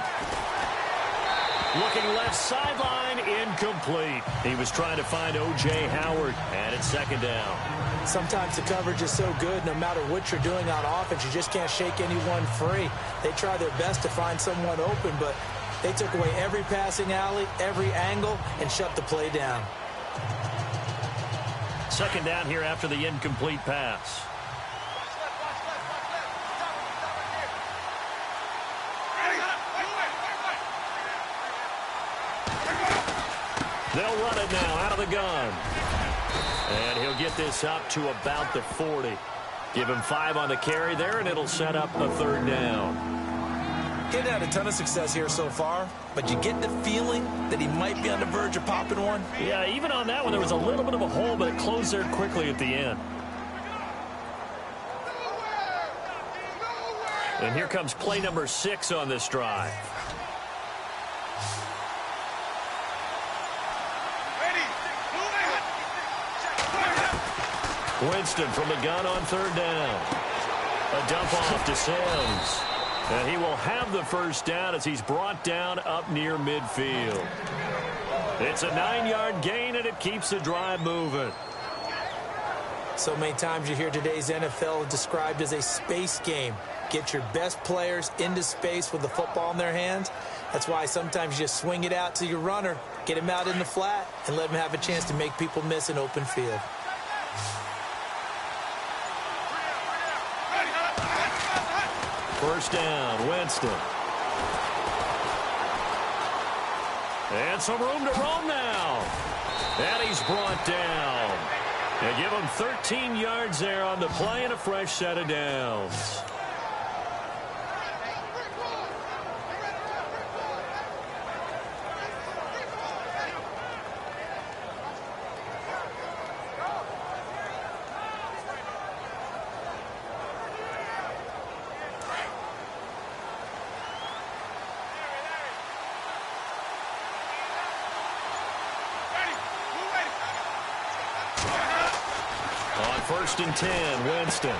Looking left sideline, incomplete. He was trying to find O.J. Howard, and it's 2nd down. Sometimes the coverage is so good, no matter what you're doing on offense, you just can't shake anyone free. They try their best to find someone open, but they took away every passing alley, every angle, and shut the play down. 2nd down here after the incomplete pass. They'll run it now out of the gun. And he'll get this up to about the 40. Give him 5 on the carry there, and it'll set up a 3rd down. He hasn't had a ton of success here so far, but you get the feeling that he might be on the verge of popping one. Yeah, even on that one, there was a little bit of a hole, but it closed there quickly at the end. And here comes play number 6 on this drive. Winston from the gun on 3rd down. A dump off to Sims. And he will have the first down as he's brought down up near midfield. It's a 9-yard gain, and it keeps the drive moving. So many times you hear today's NFL described as a space game. Get your best players into space with the football in their hands. That's why sometimes you just swing it out to your runner, get him out in the flat, and let him have a chance to make people miss an open field. First down, Winston. And some room to roam now. And he's brought down. They give them 13 yards there on the play and a fresh set of downs. On 1st and 10, Winston.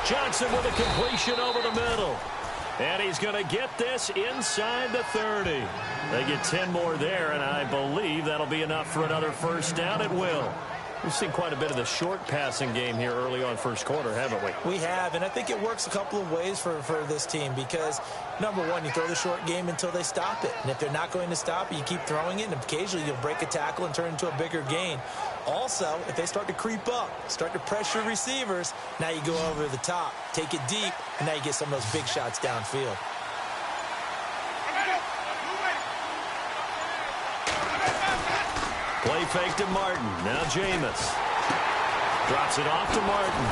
Johnson with a completion over the middle. And he's going to get this inside the 30. They get 10 more there, and I believe that'll be enough for another first down. It will. We've seen quite a bit of the short passing game here early on first quarter, haven't we? We have, and I think it works a couple of ways for this team because, number one, you throw the short game until they stop it. And if they're not going to stop it, you keep throwing it, and occasionally you'll break a tackle and turn it into a bigger gain. Also, if they start to creep up, start to pressure receivers, now you go over the top, take it deep, and now you get some of those big shots downfield. Play fake to Martin. Now Jameis. Drops it off to Martin.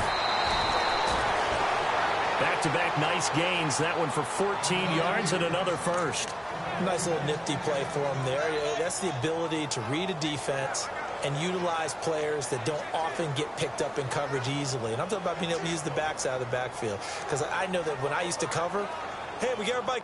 Back-to-back nice gains. That one for 14 yards and another first. Nice little nifty play for him there. That's the ability to read a defense and utilize players that don't often get picked up in coverage easily. And I'm talking about being able to use the backs out of the backfield. Because I know that when I used to cover, hey, we got everybody.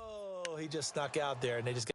Oh, he just snuck out there, and they just got.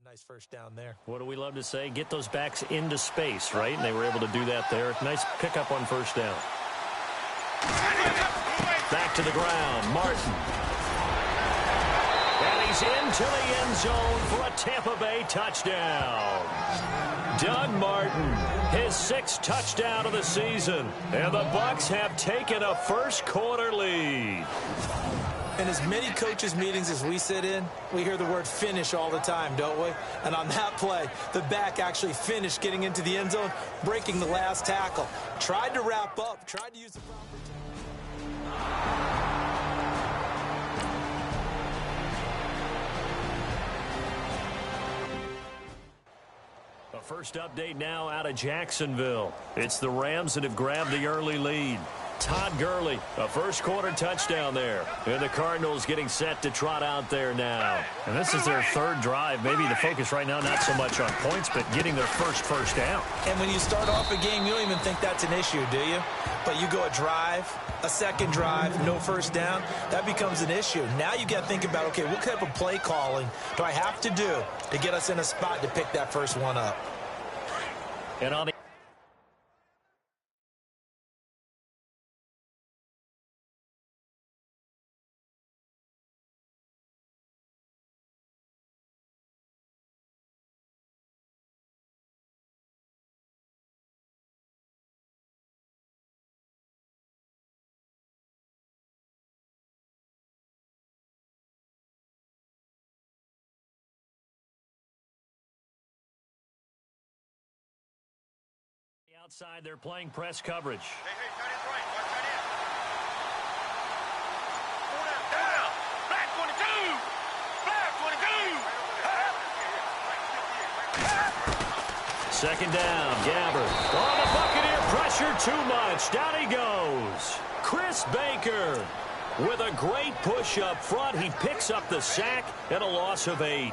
Nice first down there. What do we love to say? Get those backs into space, right? And they were able to do that there. Nice pickup on first down. Back to the ground, Martin. And he's into the end zone for a Tampa Bay touchdown. Doug Martin, his 6th touchdown of the season. And the Bucs have taken a first-quarter lead. In as many coaches' meetings as we sit in, we hear the word finish all the time, don't we? And on that play, the back actually finished getting into the end zone, breaking the last tackle. Tried to wrap up, tried to use the proper time. A first update now out of Jacksonville. It's the Rams that have grabbed the early lead. Todd Gurley, a first-quarter touchdown there. And the Cardinals getting set to trot out there now. And this is their 3rd drive. Maybe the focus right now not so much on points, but getting their first down. And when you start off a game, you don't even think that's an issue, do you? But you go a drive, a second drive, no first down, that becomes an issue. Now you got to think about, okay, what type of play calling do I have to do to get us in a spot to pick that first one up? And on the outside, they're playing press coverage. Hey, tight end's right. Watch tight end. Down. Black 22. Black 22. Second down, Gabbard. Oh, the Buccaneer pressure too much. Down he goes. Chris Baker with a great push up front. He picks up the sack and a loss of 8.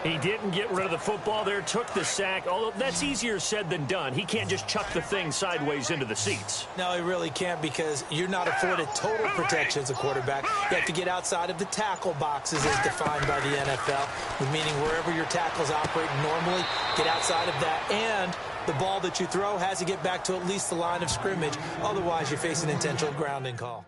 He didn't get rid of the football there, took the sack, although that's easier said than done. He can't just chuck the thing sideways into the seats. No, he really can't, because you're not afforded total protection as a quarterback. You have to get outside of the tackle boxes as defined by the NFL, meaning wherever your tackles operate normally, get outside of that, and the ball that you throw has to get back to at least the line of scrimmage. Otherwise, you face an intentional grounding call.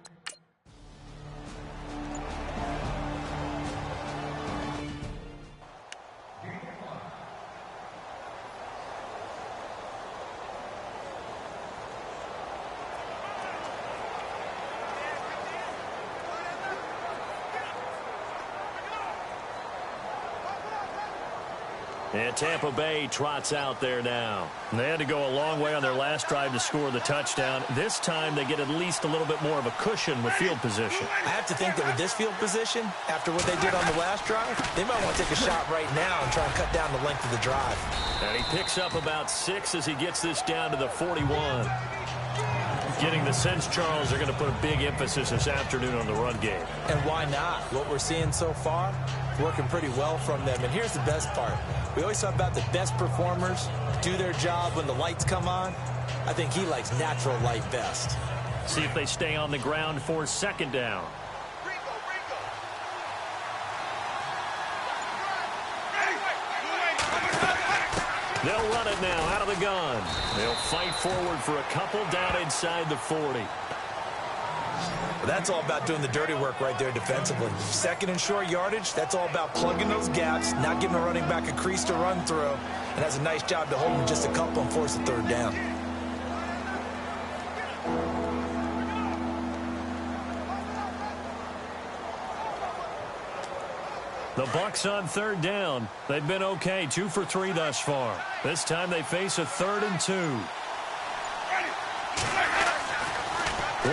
And Tampa Bay trots out there now. And they had to go a long way on their last drive to score the touchdown. This time they get at least a little bit more of a cushion with field position. I have to think that with this field position, after what they did on the last drive, they might want to take a shot right now and try and cut down the length of the drive. And he picks up about 6 as he gets this down to the 41. Getting the sense, Charles, they're going to put a big emphasis this afternoon on the run game. And why not? What we're seeing so far, working pretty well from them. And here's the best part. We always talk about the best performers do their job when the lights come on. I think he likes natural light best. See if they stay on the ground for second down. They'll run it now out of the gun. They'll fight forward for a couple down inside the 40. That's all about doing the dirty work right there defensively. Second and short yardage, that's all about plugging those gaps, not giving a running back a crease to run through, and has a nice job to hold him just a couple and force a third down. The Bucs on third down. They've been okay, 2 for 3 thus far. This time they face a 3rd and 2.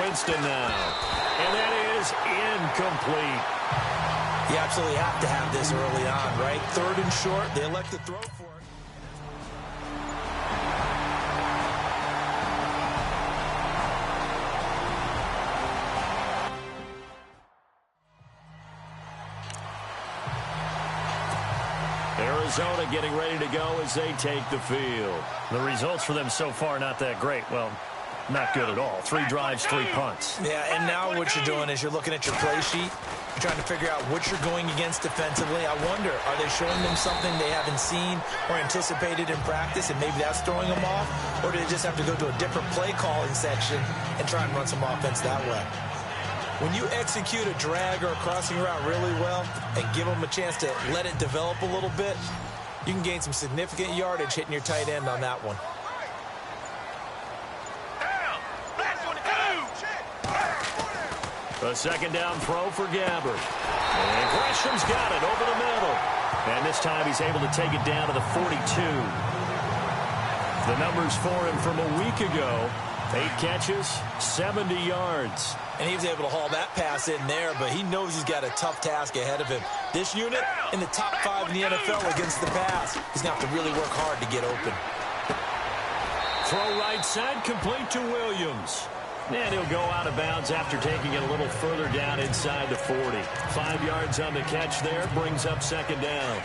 Winston now. And that is incomplete. You absolutely have to have this early on, right? 3rd and short, they elect to throw for it. Arizona getting ready to go as they take the field. The results for them so far not that great. Well, not good at all. 3 drives, 3 punts. Yeah, and now what you're doing is you're looking at your play sheet. You're trying to figure out what you're going against defensively. I wonder, are they showing them something they haven't seen or anticipated in practice, and maybe that's throwing them off? Or do they just have to go to a different play calling section and try and run some offense that way? When you execute a drag or a crossing route really well and give them a chance to let it develop a little bit, you can gain some significant yardage hitting your tight end on that one. A second down throw for Gabbert. And Gresham's got it over the middle. And this time he's able to take it down to the 42. The numbers for him from a week ago: 8 catches, 70 yards. And he was able to haul that pass in there, but he knows he's got a tough task ahead of him. This unit in the top 5 in the NFL against the pass. He's going to have to really work hard to get open. Throw right side, complete to Williams. And he'll go out of bounds after taking it a little further down inside the 40. 5 yards on the catch there, brings up second down.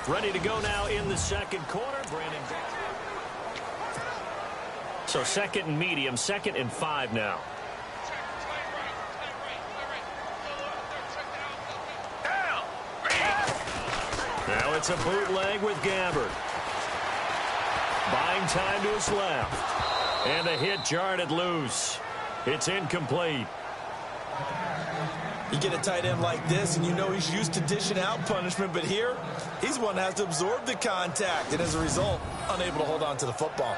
Ready to go now in the second quarter. Brandon. So second and medium, 2nd and 5 now. Now it's a bootleg with Gabbert. Buying time to his left. And a hit jarred it loose. It's incomplete. You get a tight end like this, and you know he's used to dishing out punishment, but here, he's one that has to absorb the contact, and as a result, unable to hold on to the football.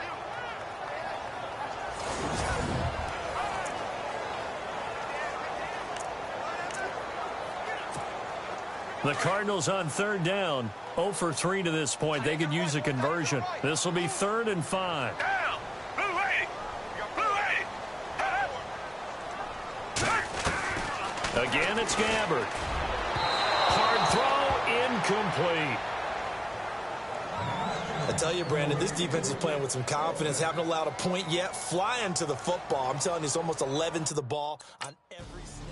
The Cardinals on third down, 0 for 3 to this point. They could use a conversion. This will be 3rd and 5. Again, it's Gabbert. Hard throw, incomplete. I tell you, Brandon, this defense is playing with some confidence. Haven't allowed a point yet. Flying to the football. I'm telling you, it's almost 11 to the ball on every snap.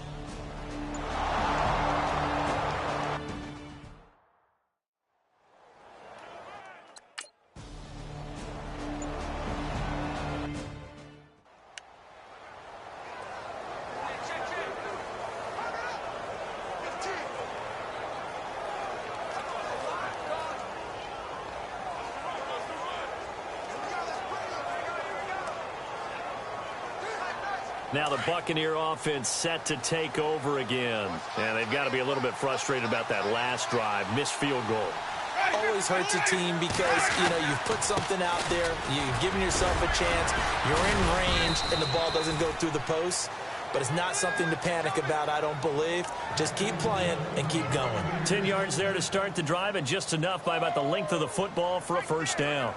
Now the Buccaneer offense set to take over again. And they've got to be a little bit frustrated about that last drive. Missed field goal. Always hurts a team because, you know, you've put something out there. You've given yourself a chance. You're in range, and the ball doesn't go through the post. But it's not something to panic about, I don't believe. Just keep playing and keep going. 10 yards there to start the drive, and just enough by about the length of the football for a first down.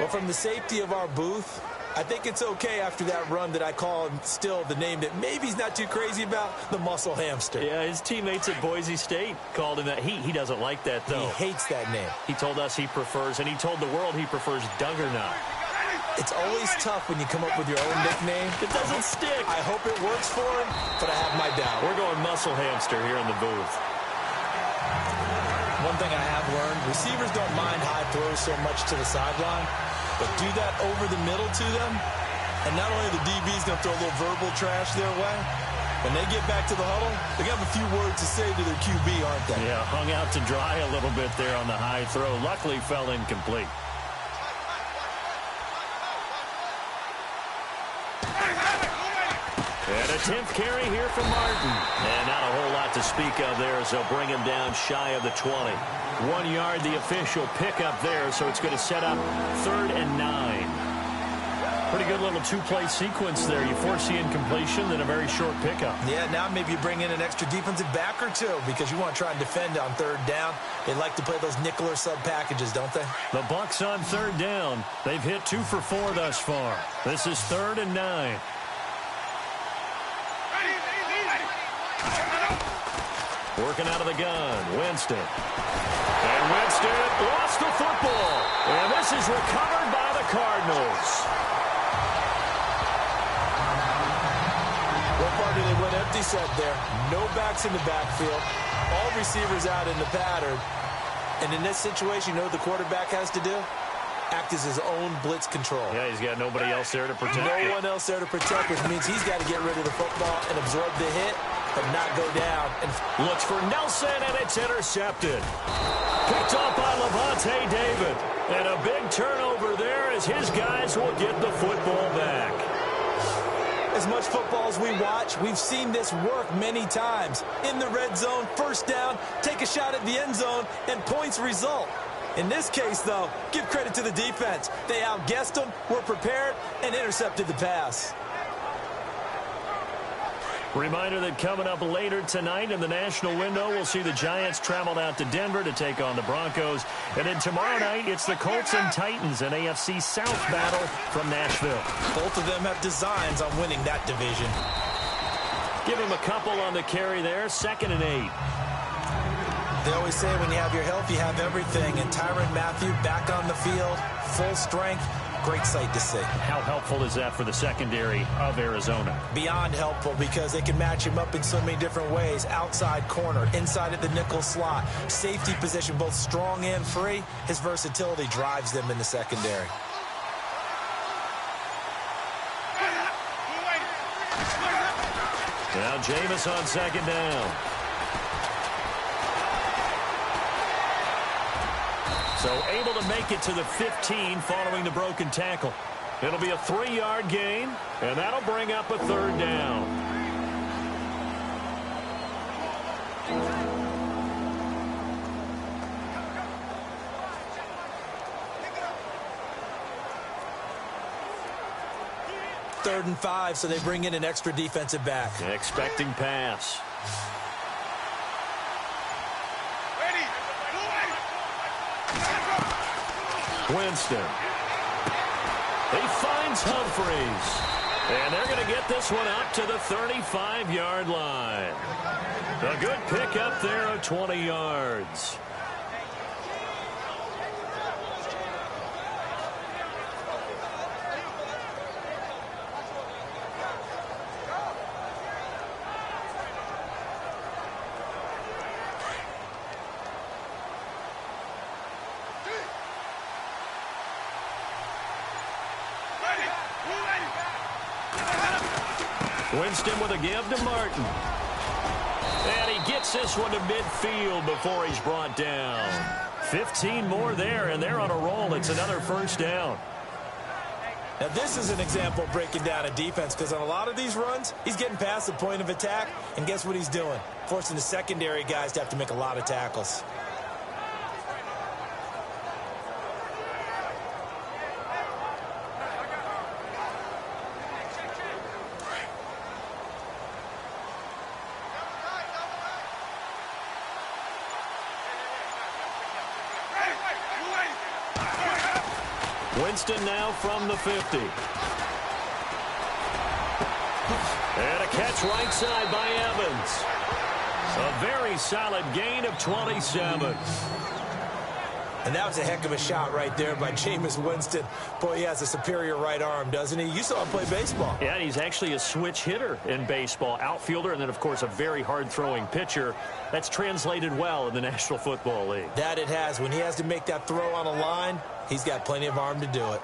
Well, from the safety of our booth, I think it's okay after that run that I call him still the name that maybe he's not too crazy about, the muscle hamster. Yeah, his teammates at Boise State called him that. He doesn't like that, though. He hates that name. He told us he prefers, and he told the world he prefers Duggernaut. It's always tough when you come up with your own nickname. It doesn't stick. I hope it works for him, but I have my doubt. We're going muscle hamster here in the booth. One thing I have learned, receivers don't mind high throws so much to the sideline, but do that over the middle to them, and not only the DB's going to throw a little verbal trash their way, when they get back to the huddle, they're going to have a few words to say to their QB, aren't they? Yeah, hung out to dry a little bit there on the high throw. Luckily fell incomplete. And a 10th carry here from Martin. And not a whole lot to speak of there as they'll bring him down shy of the 20. 1 yard, the official pickup there, so it's going to set up 3rd and 9. Pretty good little two-play sequence there. You force the incompletion, then a very short pickup. Yeah, now maybe you bring in an extra defensive back or two because you want to try and defend on 3rd down. They like to play those nickel or sub packages, don't they? The Bucs on 3rd down. They've hit 2 for 4 thus far. This is 3rd and 9. Working out of the gun, Winston. And Winston lost the football. And this is recovered by the Cardinals. What part do they went empty set there? No backs in the backfield. All receivers out in the pattern. And in this situation, you know what the quarterback has to do? Act as his own blitz control. Yeah, he's got nobody else there to protect. No one else there to protect, which means he's got to get rid of the football and absorb the hit, but not go down. And looks for Nelson, and it's intercepted. Picked off by Levante David. And a big turnover there as his guys will get the football back. as much football as we watch, we've seen this work many times. In the red zone, first down, take a shot at the end zone, and points result. In this case, though, give credit to the defense. They outguessed them, were prepared, and intercepted the pass. Reminder that coming up later tonight in the national window, we'll see the Giants travel out to Denver to take on the Broncos. And then tomorrow night, it's the Colts and Titans, an AFC South battle from Nashville. Both of them have designs on winning that division. Give him a couple on the carry there, 2nd and 8. They always say when you have your health, you have everything. And Tyrann Mathieu back on the field, full strength. Great sight to see. How helpful is that for the secondary of Arizona? Beyond helpful, because they can match him up in so many different ways. Outside corner, inside at the nickel slot, safety position, both strong and free. His versatility drives them in the secondary. Now Jameis on 2nd down. So able to make it to the 15 following the broken tackle. It'll be a 3-yard gain, and that'll bring up a 3rd down. Third and 5, so they bring in an extra defensive back. Expecting pass. Winston. He finds Humphreys. And they're going to get this one up to the 35-yard line. A good pickup there of 20 yards. Winston with a give to Martin. And he gets this one to midfield before he's brought down. 15 more there, and they're on a roll. It's another 1st down. Now, this is an example of breaking down a defense, because on a lot of these runs, he's getting past the point of attack, and guess what he's doing? Forcing the secondary guys to have to make a lot of tackles. Winston now from the 50. And a catch right side by Evans. A very solid gain of 27. And that was a heck of a shot right there by Jameis Winston. Boy, he has a superior right arm, doesn't he? You saw him play baseball. Yeah, he's actually a switch hitter in baseball. Outfielder, and then, of course, a very hard-throwing pitcher. That's translated well in the National Football League. That it has. When he has to make that throw on a line, he's got plenty of arm to do it.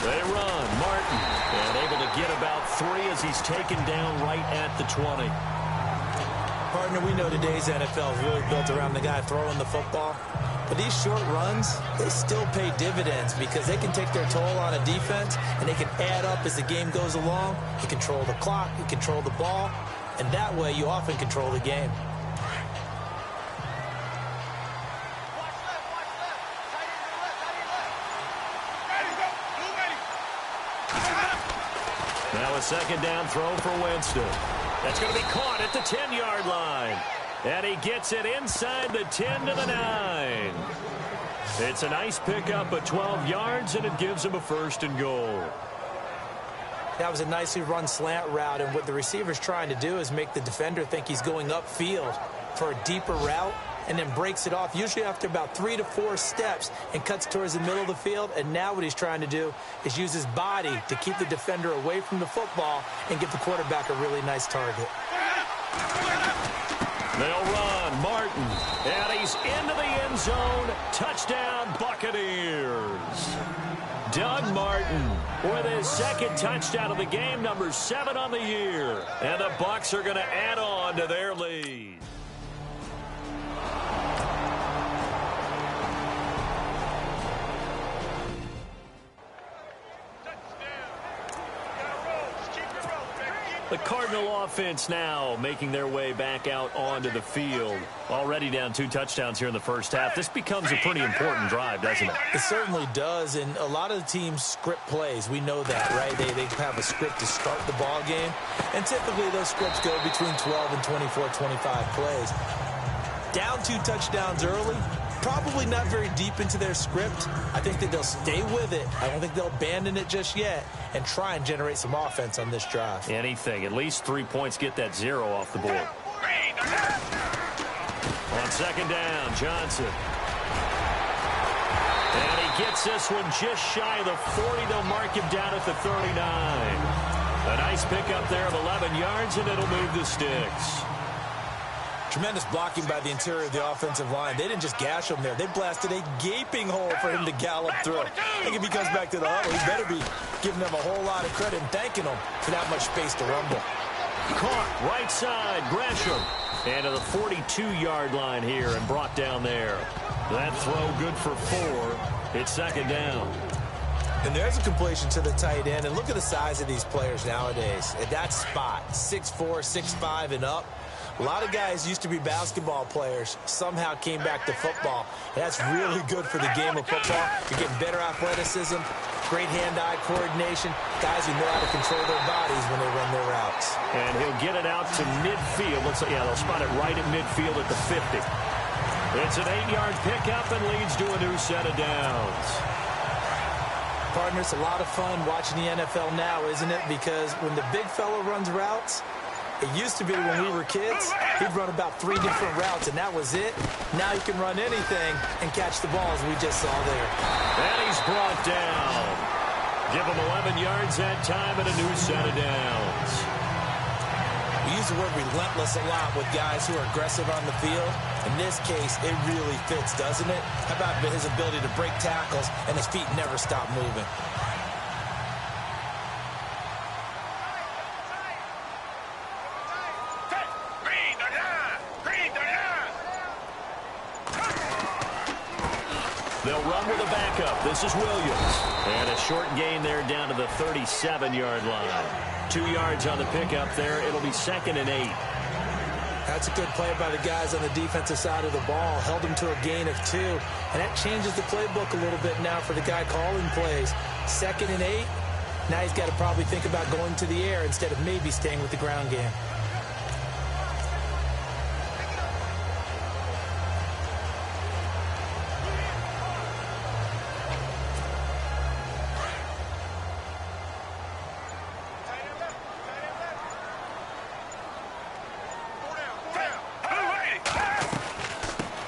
They run. Martin, and able to get about 3 as he's taken down right at the 20. Partner, we know today's NFL is really built around the guy throwing the football. But these short runs, they still pay dividends because they can take their toll on a defense, and they can add up as the game goes along. You control the clock, you control the ball, and that way you often control the game. Now a 2nd down throw for Winston. That's going to be caught at the 10-yard line. And he gets it inside the 10 to the 9. It's a nice pickup of 12 yards, and it gives him a 1st and goal. That was a nicely run slant route, and what the receiver's trying to do is make the defender think he's going upfield for a deeper route. and then breaks it off, usually after about 3 to 4 steps, and cuts towards the middle of the field. And now what he's trying to do is use his body to keep the defender away from the football and give the quarterback a really nice target. They'll run. Martin. And he's into the end zone. Touchdown, Buccaneers. Doug Martin with his second touchdown of the game, number 7 on the year. And the Bucs are going to add on to their lead. The Cardinal offense now making their way back out onto the field. Already down 2 touchdowns here in the first half. This becomes a pretty important drive, doesn't it? It certainly does, and a lot of the teams script plays. We know that, right? They have a script to start the ball game, and typically those scripts go between 12 and 24, 25 plays. Down 2 touchdowns early, probably not very deep into their script. I think that they'll stay with it. I don't think they'll abandon it just yet and try and generate some offense on this drive. Anything. At least 3 points, get that 0 off the board. On second down, Johnson. And he gets this one just shy of the 40. They'll mark him down at the 39. A nice pickup there of 11 yards, and it'll move the sticks. Tremendous blocking by the interior of the offensive line. They didn't just gash him there. They blasted a gaping hole for him to gallop through. I think if he comes back to the huddle, he better be giving them a whole lot of credit and thanking them for that much space to rumble. Caught right side, Gresham. And to the 42-yard line here and brought down there. That throw good for 4. It's second down. And there's a completion to the tight end. And look at the size of these players nowadays. At that spot, 6'4", 6'5", and up. A lot of guys used to be basketball players, somehow came back to football. And that's really good for the game of football. You're getting better athleticism, great hand-eye coordination, guys who know how to control their bodies when they run their routes. And he'll get it out to midfield. Looks like, yeah, they'll spot it right at midfield at the 50. It's an 8-yard pickup and leads to a new set of downs. Partner, it's a lot of fun watching the NFL now, isn't it? Because when the big fella runs routes, it used to be when we were kids, he'd run about 3 different routes, and that was it. Now he can run anything and catch the ball, as we just saw there. And he's brought down. Give him 11 yards that time and a new set of downs. We use the word relentless a lot with guys who are aggressive on the field. In this case, it really fits, doesn't it? How about his ability to break tackles and his feet never stop moving? They'll run with a backup. This is Williams. And a short gain there down to the 37-yard line. 2 yards on the pickup there. It'll be 2nd and 8. That's a good play by the guys on the defensive side of the ball. Held them to a gain of 2. And that changes the playbook a little bit now for the guy calling plays. 2nd and 8. Now he's got to probably think about going to the air instead of maybe staying with the ground game.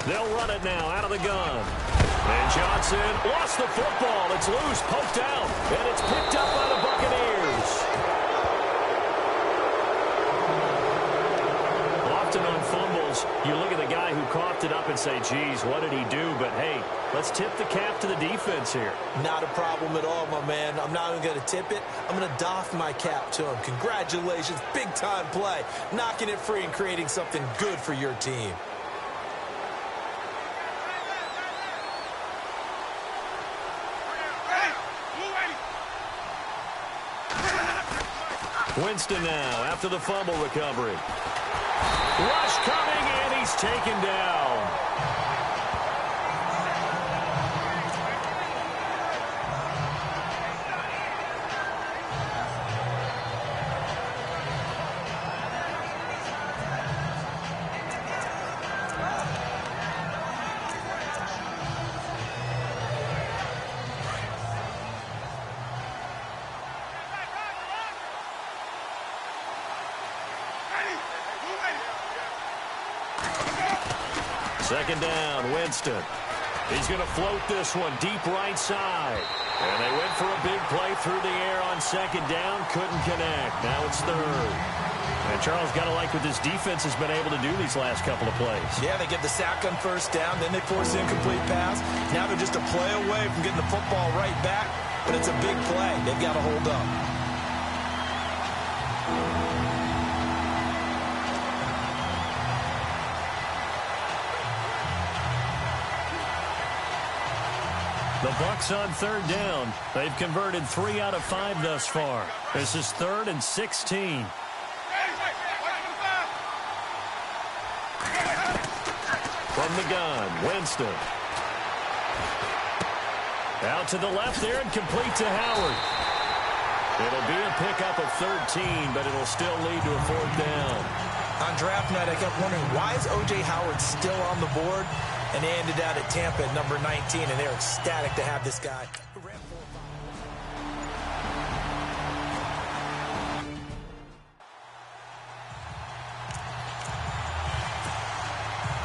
They'll run it now out of the gun. And Johnson lost the football. It's loose, poked out, and it's picked up by the Buccaneers. Often on fumbles, you look at the guy who coughed it up and say, geez, what did he do? But, hey, let's tip the cap to the defense here. Not a problem at all, my man. I'm not even going to tip it. I'm going to doff my cap to him. Congratulations, big-time play. Knocking it free and creating something good for your team. Winston now after the fumble recovery. Rush coming, and he's taken down. Second down, Winston. He's going to float this one deep right side. And they went for a big play through the air on second down. Couldn't connect. Now it's third. And Charles, got to like what this defense has been able to do these last couple of plays. Yeah, they get the sack on first down. Then they force an incomplete pass. Now they're just a play away from getting the football right back. But it's a big play. They've got to hold up. The Bucs on third down. They've converted 3 out of 5 thus far. This is 3rd and 16. From the gun, Winston. Out to the left there and complete to Howard. It'll be a pickup of 13, but it'll still lead to a 4th down. On draft night, I kept wondering, why is O.J. Howard still on the board? And they ended out at Tampa at number 19, and they're ecstatic to have this guy.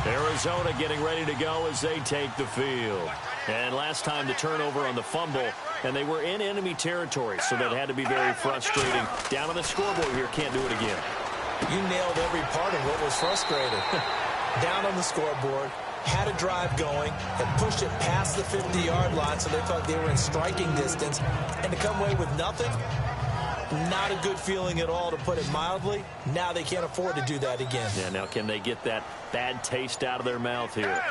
Arizona getting ready to go as they take the field. And last time the turnover on the fumble, and they were in enemy territory, so that had to be very frustrating. Down on the scoreboard here, can't do it again. You nailed every part of what was frustrating. Down on the scoreboard, had a drive going, had pushed it past the 50-yard line, so they thought they were in striking distance, and to come away with nothing, not a good feeling at all, to put it mildly. Now they can't afford to do that again. Yeah, now can they get that bad taste out of their mouth here?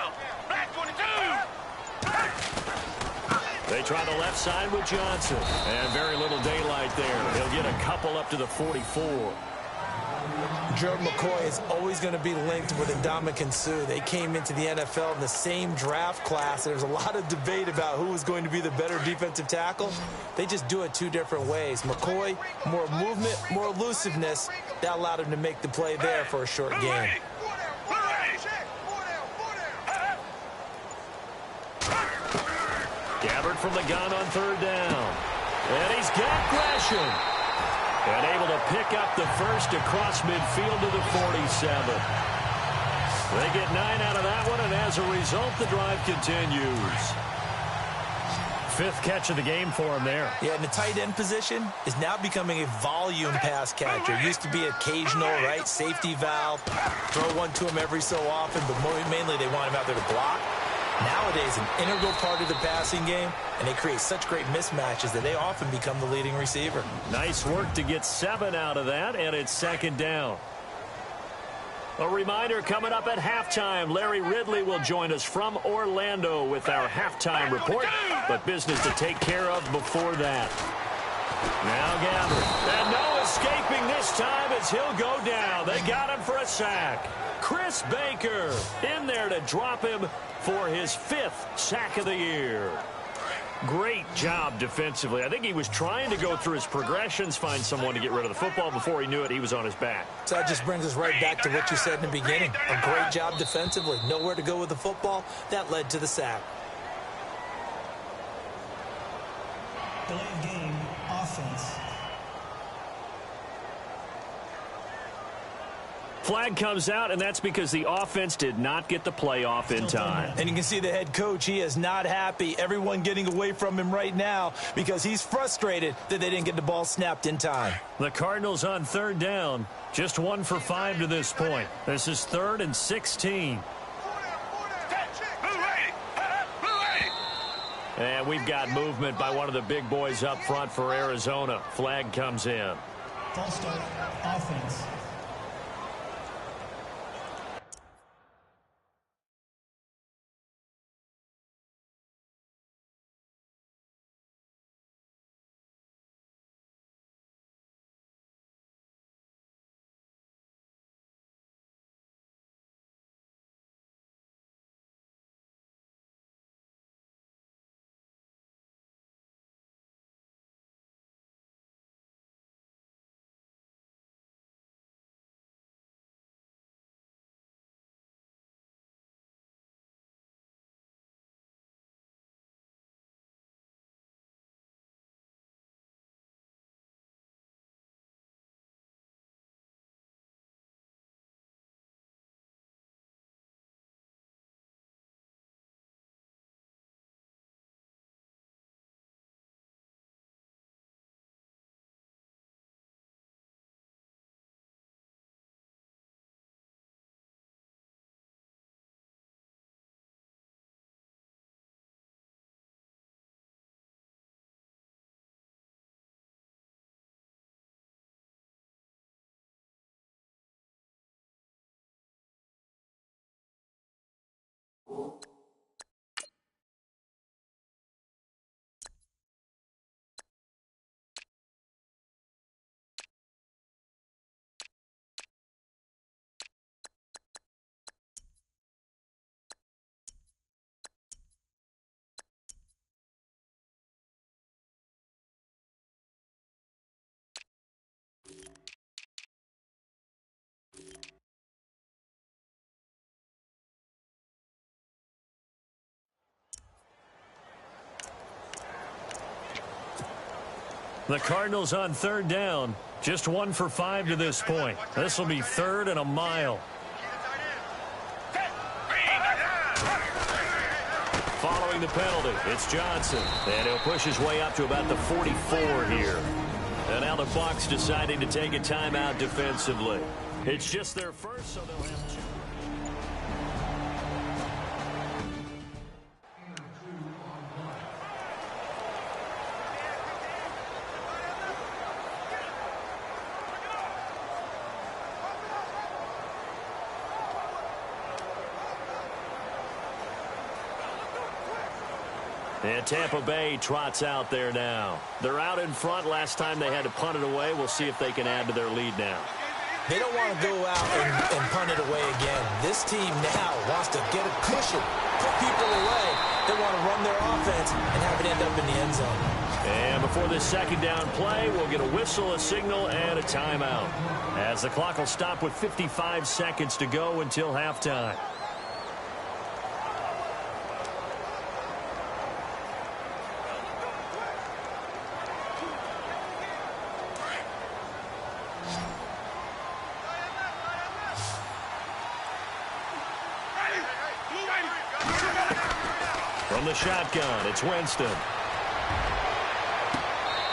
They try the left side with Johnson, and very little daylight there. He'll get a couple up to the 44. Gerald McCoy is always going to be linked with Ndamukong Suh. They came into the NFL in the same draft class. There's a lot of debate about who was going to be the better defensive tackle. They just do it 2 different ways. McCoy, more movement, more elusiveness. That allowed him to make the play there for a short game. Gabbard from the gun on third down. And he's got Gresham. And able to pick up the first across midfield to the 47. They get 9 out of that one, and as a result, the drive continues. 5th catch of the game for him there. Yeah, and the tight end position is now becoming a volume pass catcher. Used to be occasional, right? Safety valve. Throw one to him every so often, but mainly they want him out there to block. Nowadays, an integral part of the passing game, and they create such great mismatches that they often become the leading receiver. Nice work to get 7 out of that, and it's 2nd down. A reminder coming up at halftime, Larry Ridley will join us from Orlando with our halftime report, but business to take care of before that. Now Gabbard, and no escaping this time as he'll go down. They got him for a sack. Chris Baker in there to drop him for his 5th sack of the year. Great job defensively. I think he was trying to go through his progressions, find someone to get rid of the football. Before he knew it, he was on his back. So that just brings us right back to what you said in the beginning. A great job defensively. Nowhere to go with the football. That led to the sack. Delay of game, offense. Flag comes out, and that's because the offense did not get the play off in time. And you can see the head coach, he is not happy. Everyone getting away from him right now because he's frustrated that they didn't get the ball snapped in time. The Cardinals on third down, just 1 for 5 to this point. This is 3rd and 16. And we've got movement by one of the big boys up front for Arizona. Flag comes in. False start, offense. The Cardinals on third down. Just 1 for 5 to this point. This will be 3rd and a mile. Following the penalty, it's Johnson. And he'll push his way up to about the 44 here. And now the Bucs deciding to take a timeout defensively. It's just their first, so they'll have 2. And Tampa Bay trots out there now. They're out in front. Last time they had to punt it away. We'll see if they can add to their lead now. They don't want to go out and punt it away again. This team now wants to get a cushion, put people away. They want to run their offense and have it end up in the end zone. And before this second down play, we'll get a whistle, a signal, and a timeout. As the clock will stop with 55 seconds to go until halftime. From the shotgun, it's Winston.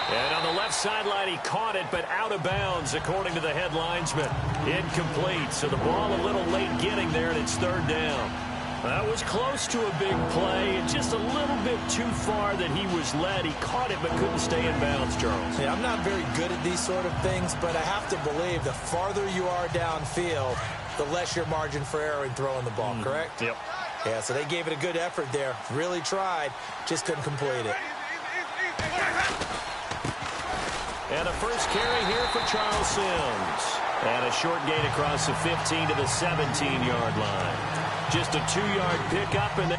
And on the left sideline, he caught it, but out of bounds, according to the head linesman. Incomplete, so the ball a little late getting there, and it's 3rd down. That was close to a big play, and just a little bit too far that he was led. He caught it, but couldn't stay in bounds, Charles. Yeah, I'm not very good at these sort of things, but I have to believe the farther you are downfield, the less your margin for error in throwing the ball, correct? Yep. Yeah, so they gave it a good effort there. Really tried, just couldn't complete it. And a first carry here for Charles Sims. And a short gain across the 15 to the 17-yard line. Just a 2-yard pickup, and